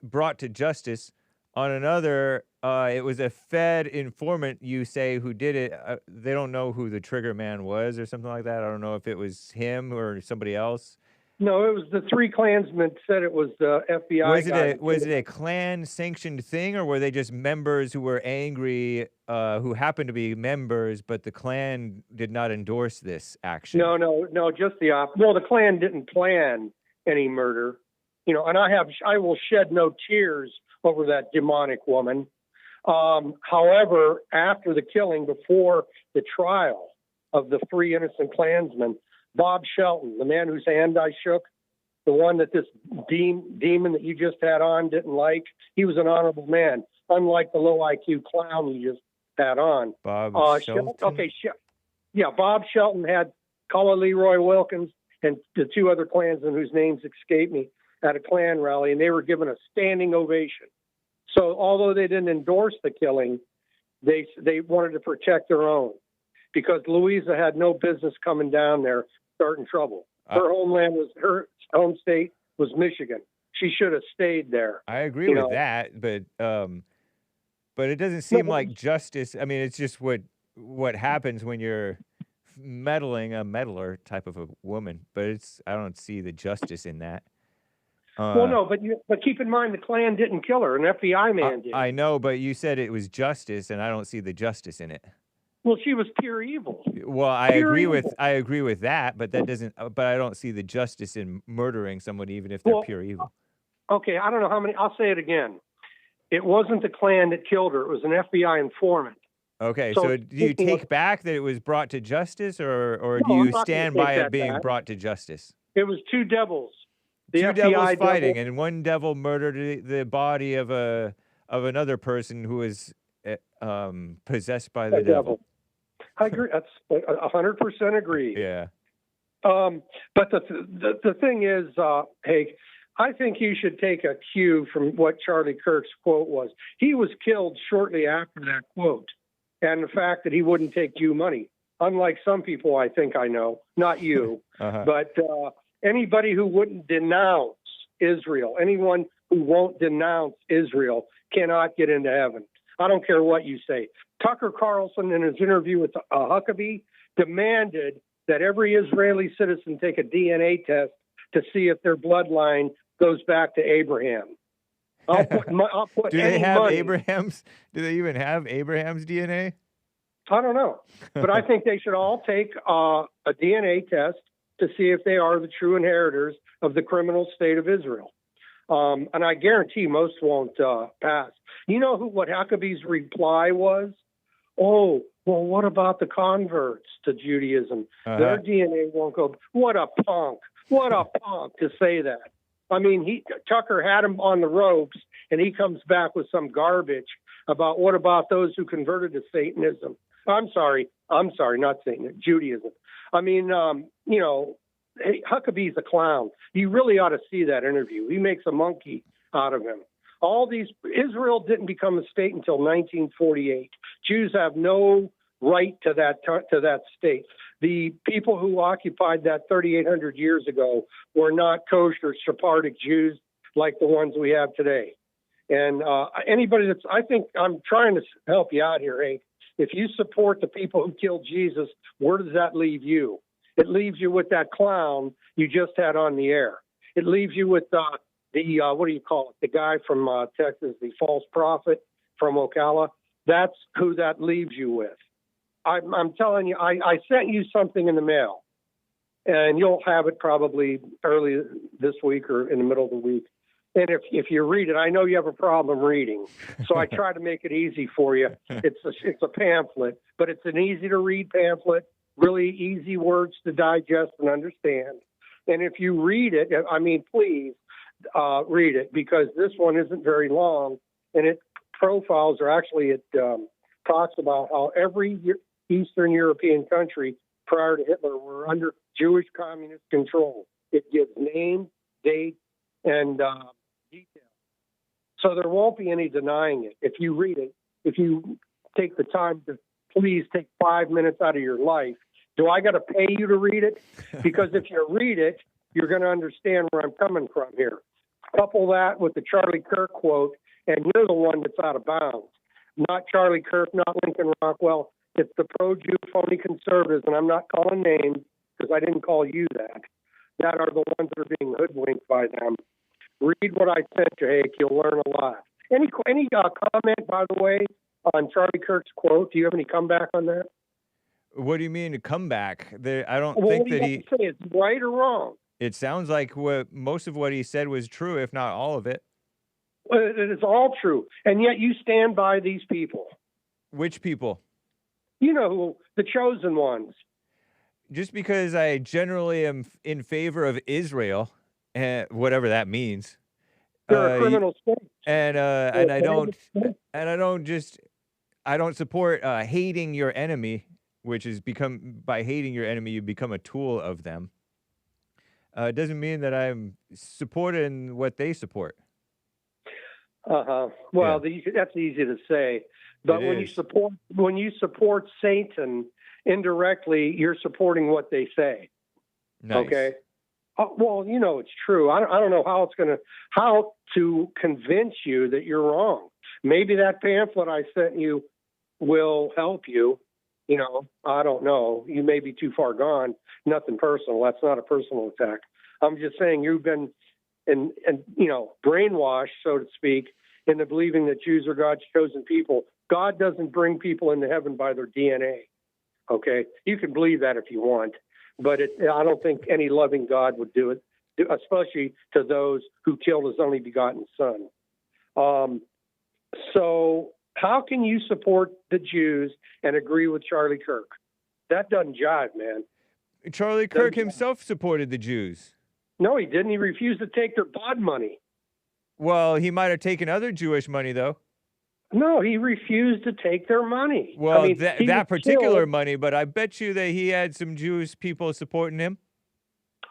Speaker 1: brought to justice. On another, it was a Fed informant, you say, who did it. They don't know who the trigger man was or something like that. I don't know if it was him or somebody else.
Speaker 21: No, it was the three Klansmen said it was the FBI.
Speaker 1: Was it a Klan-sanctioned thing, or were they just members who were angry, who happened to be members, but the Klan did not endorse this action?
Speaker 21: No, just the opposite. Well, the Klan didn't plan any murder, and I will shed no tears over that demonic woman. However, after the killing, before the trial of the three innocent Klansmen, Bob Shelton, the man whose hand I shook, the one that this demon that you just had on didn't like, he was an honorable man, unlike the low IQ clown you just had on.
Speaker 1: Bob Shelton?
Speaker 21: Bob Shelton had Colin Leroy Wilkins and the two other Klansmen whose names escape me at a Klan rally, and they were given a standing ovation. So although they didn't endorse the killing, they wanted to protect their own, because Luizza had no business coming down there starting trouble. Her home state was Michigan. She should have stayed there.
Speaker 1: I agree with that, but it doesn't seem like justice. I mean, it's just what happens when you're meddling, a meddler type of a woman. But I don't see the justice in that.
Speaker 21: But keep in mind the Klan didn't kill her. An FBI man did.
Speaker 1: I know, but you said it was justice, and I don't see the justice in it.
Speaker 21: Well, she was pure evil.
Speaker 1: Well, I agree with that, but that doesn't. But I don't see the justice in murdering someone, even if they're pure evil.
Speaker 21: Okay, I don't know how many. I'll say it again. It wasn't the Klan that killed her. It was an FBI informant.
Speaker 1: Okay, so do you take back that it was brought to justice, or do you stand by it being brought to justice?
Speaker 21: It was two devils.
Speaker 1: Two devils fighting, and one devil murdered the body of another person who was possessed by the devil.
Speaker 21: I agree. That's 100% agree.
Speaker 1: Yeah.
Speaker 21: But the thing is, Hake, I think you should take a cue from what Charlie Kirk's quote was. He was killed shortly after that quote, and the fact that he wouldn't take Jew money, unlike some people I think I know, not you, but anybody who wouldn't denounce Israel, anyone who won't denounce Israel cannot get into heaven. I don't care what you say. Tucker Carlson, in his interview with Huckabee, demanded that every Israeli citizen take a DNA test to see if their bloodline goes back to Abraham. I'll put
Speaker 1: Do they have Abraham's? Do they even have Abraham's DNA?
Speaker 21: I don't know, but I think they should all take a DNA test to see if they are the true inheritors of the criminal state of Israel. And I guarantee most won't pass. You know what Huckabee's reply was? Oh, well, what about the converts to Judaism? Their DNA won't go. What a punk. What a punk to say that. I mean, Tucker had him on the ropes, and he comes back with some garbage about what about those who converted to Satanism? I'm sorry, not Satanism, Judaism. I mean, hey, Huckabee's a clown. You really ought to see that interview. He makes a monkey out of him. Israel didn't become a state until 1948. Jews have no right to that state. The people who occupied that 3,800 years ago were not kosher Sephardic Jews like the ones we have today. And anybody I think I'm trying to help you out here, Hank. If you support the people who killed Jesus, where does that leave you? It leaves you with that clown you just had on the air. It leaves you with what do you call it? The guy from Texas, the false prophet from Ocala. That's who that leaves you with. I'm telling you, I sent you something in the mail, and you'll have it probably early this week or in the middle of the week. And if you read it, I know you have a problem reading, so I try to make it easy for you. It's a pamphlet, but it's an easy to read pamphlet, really easy words to digest and understand. And if you read it, I mean, please read it, because this one isn't very long, and it profiles, or actually it talks about how every Eastern European country prior to Hitler were under Jewish communist control. It gives name, date, and detail. So there won't be any denying it. If you read it, if you take the time to please take 5 minutes out of your life, do I got to pay you to read it? Because if you read it, you're going to understand where I'm coming from here. Couple that with the Charlie Kirk quote, and you're the one that's out of bounds. Not Charlie Kirk, not Lincoln Rockwell. It's the pro-Jew phony conservatives, and I'm not calling names because I didn't call you that. That are the ones that are being hoodwinked by them. Read what I sent you, Hake. You'll learn a lot. Any comment, by the way, on Charlie Kirk's quote? Do you have any comeback on that?
Speaker 1: What do you mean a comeback? I don't
Speaker 21: Well,
Speaker 1: think
Speaker 21: what do you
Speaker 1: that
Speaker 21: have to say? It's right or wrong?
Speaker 1: It sounds like most of what he said was true, if not all of it.
Speaker 21: Well, it is all true, and yet you stand by these people.
Speaker 1: Which people?
Speaker 21: You know, the chosen ones.
Speaker 1: Just because I generally am in favor of Israel, whatever that means.
Speaker 21: They're a criminal state.
Speaker 1: And I don't support hating your enemy, which is by hating your enemy, you become a tool of them. It doesn't mean that I'm supporting what they support.
Speaker 21: Well, that's easy to say, but when you support Satan indirectly, you're supporting what they say.
Speaker 1: Nice.
Speaker 21: Okay. Well, you know it's true. I don't know how to convince you that you're wrong. Maybe that pamphlet I sent you will help you. You know, I don't know. You may be too far gone. Nothing personal. That's not a personal attack. I'm just saying you've been, brainwashed, so to speak, into believing that Jews are God's chosen people. God doesn't bring people into heaven by their DNA. Okay, you can believe that if you want, but I don't think any loving God would do it, especially to those who killed His only begotten Son. So how can you support the Jews and agree with Charlie Kirk? That doesn't jive, man.
Speaker 1: Charlie Kirk himself supported the Jews.
Speaker 21: No, he didn't. He refused to take their bod money.
Speaker 1: Well, he might have taken other Jewish money, though.
Speaker 21: No, he refused to take their money.
Speaker 1: Well, that particular money, but I bet you that he had some Jewish people supporting him.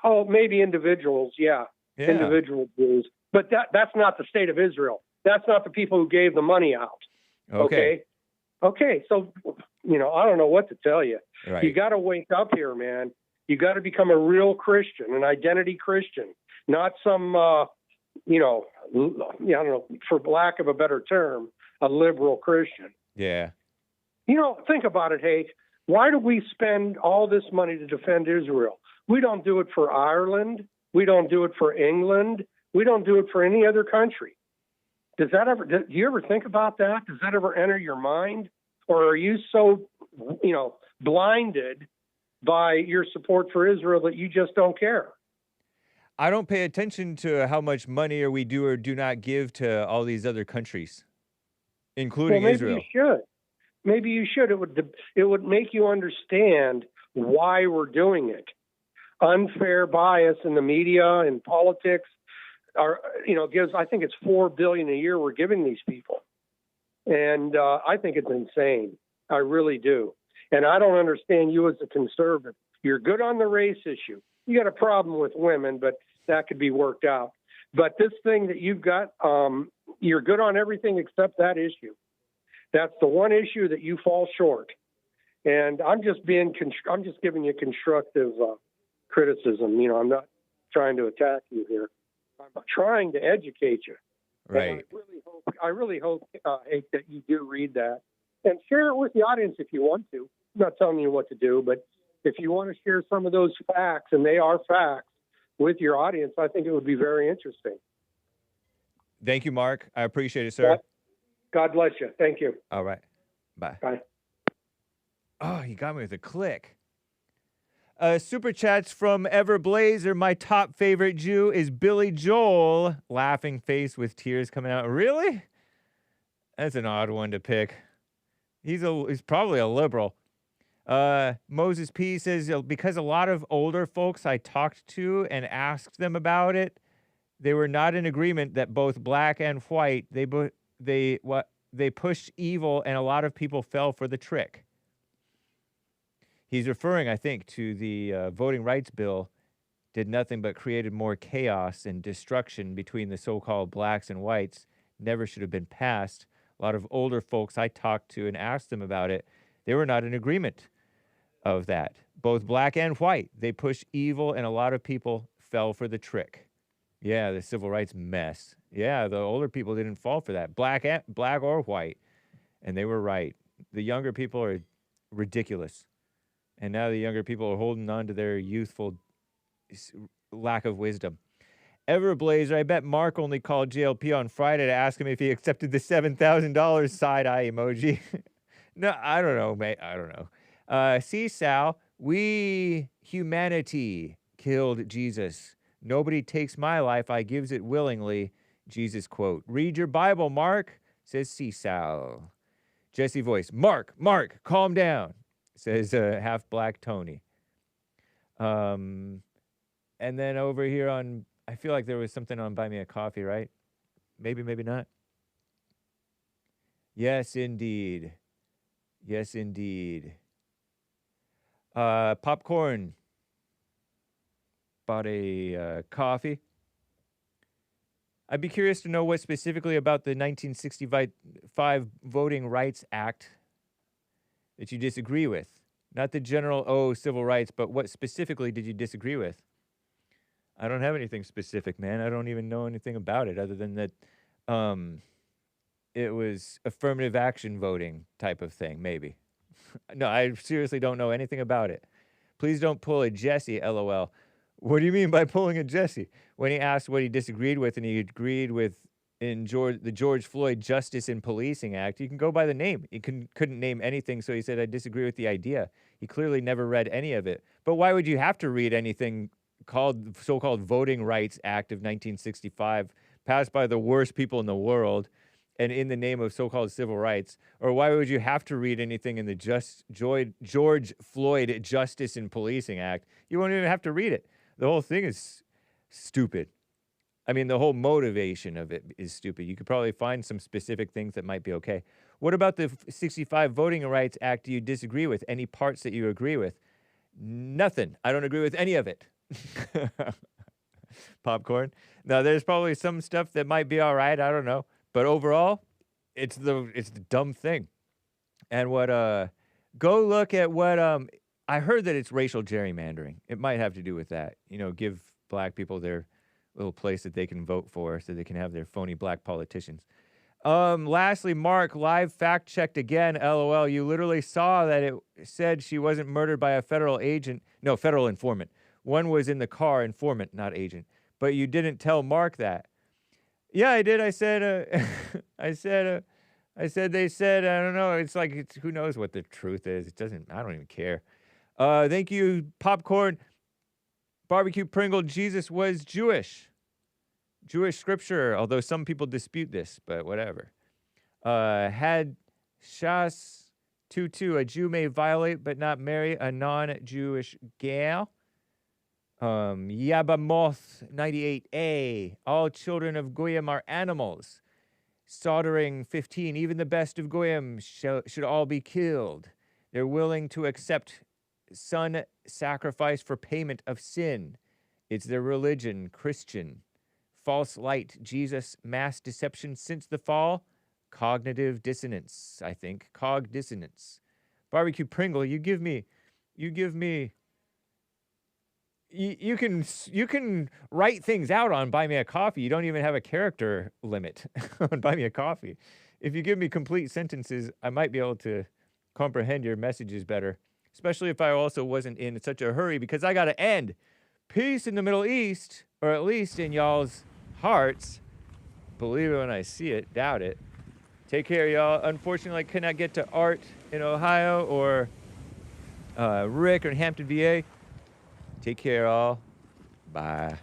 Speaker 21: Oh, maybe individuals, yeah. Individual Jews. But that's not the state of Israel. That's not the people who gave the money out. Okay, so, I don't know what to tell you.
Speaker 1: Right.
Speaker 21: You got to wake up here, man. You got to become a real Christian, an identity Christian, not some, I don't know, for lack of a better term, a liberal Christian.
Speaker 1: Yeah.
Speaker 21: Think about it, Hake. Why do we spend all this money to defend Israel? We don't do it for Ireland. We don't do it for England. We don't do it for any other country. Do you ever think about that? Does that ever enter your mind? Or are you so, blinded by your support for Israel that you just don't care?
Speaker 1: I don't pay attention to how much money we do or do not give to all these other countries, including Israel.
Speaker 21: Maybe you should. It would make you understand why we're doing it. Unfair bias in the media and politics gives, I think it's $4 billion a year we're giving these people. And I think it's insane. I really do. And I don't understand you as a conservative. You're good on the race issue. You got a problem with women, but that could be worked out. But this thing that you've got, you're good on everything except that issue. That's the one issue that you fall short. And I'm just giving you constructive criticism. I'm not trying to attack you here. I'm trying to educate you.
Speaker 1: Right.
Speaker 21: I really hope, Hake, that you do read that and share it with the audience if you want to. I'm not telling you what to do, but if you want to share some of those facts, and they are facts, with your audience, I think it would be very interesting.
Speaker 1: Thank you, Mark. I appreciate it, sir.
Speaker 21: God bless you. Thank you.
Speaker 1: All right. Bye.
Speaker 21: Bye.
Speaker 1: Oh, you got me with a click. Super chats from Everblazer. My top favorite Jew is Billy Joel. Laughing face with tears coming out. Really? That's an odd one to pick. He's probably a liberal. Moses P says, because a lot of older folks I talked to and asked them about it, they were not in agreement that both black and white, they pushed evil and a lot of people fell for the trick. He's referring, I think, to the voting rights bill did nothing but created more chaos and destruction between the so-called blacks and whites. Never should have been passed. A lot of older folks I talked to and asked them about it, they were not in agreement of that. Both black and white, they pushed evil and a lot of people fell for the trick. Yeah, the civil rights mess. Yeah, the older people didn't fall for that, black or white, and they were right. The younger people are ridiculous, and now the younger people are holding on to their youthful lack of wisdom. Everblazer, I bet Mark only called JLP on Friday to ask him if he accepted the $7,000 side-eye emoji. No, I don't know, mate. I don't know. See, Sal, we humanity killed Jesus. Nobody takes my life, I gives it willingly. Jesus quote. Read your Bible, Mark, says C-Sal. Jesse voice, Mark, calm down, says half-black Tony. And then over here on, I feel like there was something on Buy Me a Coffee, right? Maybe, maybe not. Yes, indeed. Yes, indeed. Popcorn bought a coffee. I'd be curious to know what specifically about the 1965 Voting Rights Act that you disagree with. Not the general, civil rights, but what specifically did you disagree with? I don't have anything specific, man. I don't even know anything about it other than that it was affirmative action voting type of thing, maybe. No, I seriously don't know anything about it. Please don't pull a Jesse, LOL. What do you mean by pulling a Jesse? When he asked what he disagreed with, and he agreed with in the George Floyd Justice in Policing Act, you can go by the name. He couldn't name anything, so he said, I disagree with the idea. He clearly never read any of it. But why would you have to read anything called so-called Voting Rights Act of 1965, passed by the worst people in the world, and in the name of so-called civil rights? Or why would you have to read anything in the George Floyd Justice in Policing Act? You won't even have to read it. The whole thing is stupid. I mean, the whole motivation of it is stupid. You could probably find some specific things that might be okay. What about the 65 Voting Rights Act do you disagree with? Any parts that you agree with? Nothing. I don't agree with any of it. Popcorn. Now, there's probably some stuff that might be all right. I don't know. But overall, it's the dumb thing. And what go look at what I heard that it's racial gerrymandering. It might have to do with that. You know, give black people their little place that they can vote for so they can have their phony black politicians. Lastly, Mark, live fact checked again, LOL. You literally saw that it said she wasn't murdered by a federal agent. No, federal informant. One was in the car, informant, not agent. But you didn't tell Mark that. Yeah, I did. I said, I said, they said, I don't know. It's like, who knows what the truth is. It doesn't, I don't even care. Thank you, Popcorn. BBQ Pringle, Jesus was Jewish. Jewish scripture, although some people dispute this, but whatever. Had Shas 2:2, a Jew may violate but not marry a non-Jewish gal. Yabamoth 98A, all children of Goyim are animals. Soldering 15, even the best of Goyim should all be killed. They're willing to accept son sacrifice for payment of sin. It's their religion, Christian. False light, Jesus, mass deception since the fall. Cognitive dissonance, I think. Cog dissonance. BBQ Pringle, you can write things out on Buy Me a Coffee. You don't even have a character limit on Buy Me a Coffee. If you give me complete sentences, I might be able to comprehend your messages better. Especially if I also wasn't in such a hurry because I got to end. Peace in the Middle East, or at least in y'all's hearts. Believe it when I see it, doubt it. Take care, y'all. Unfortunately, I could not get to Art in Ohio or Rick or in Hampton, VA. Take care, all. Bye.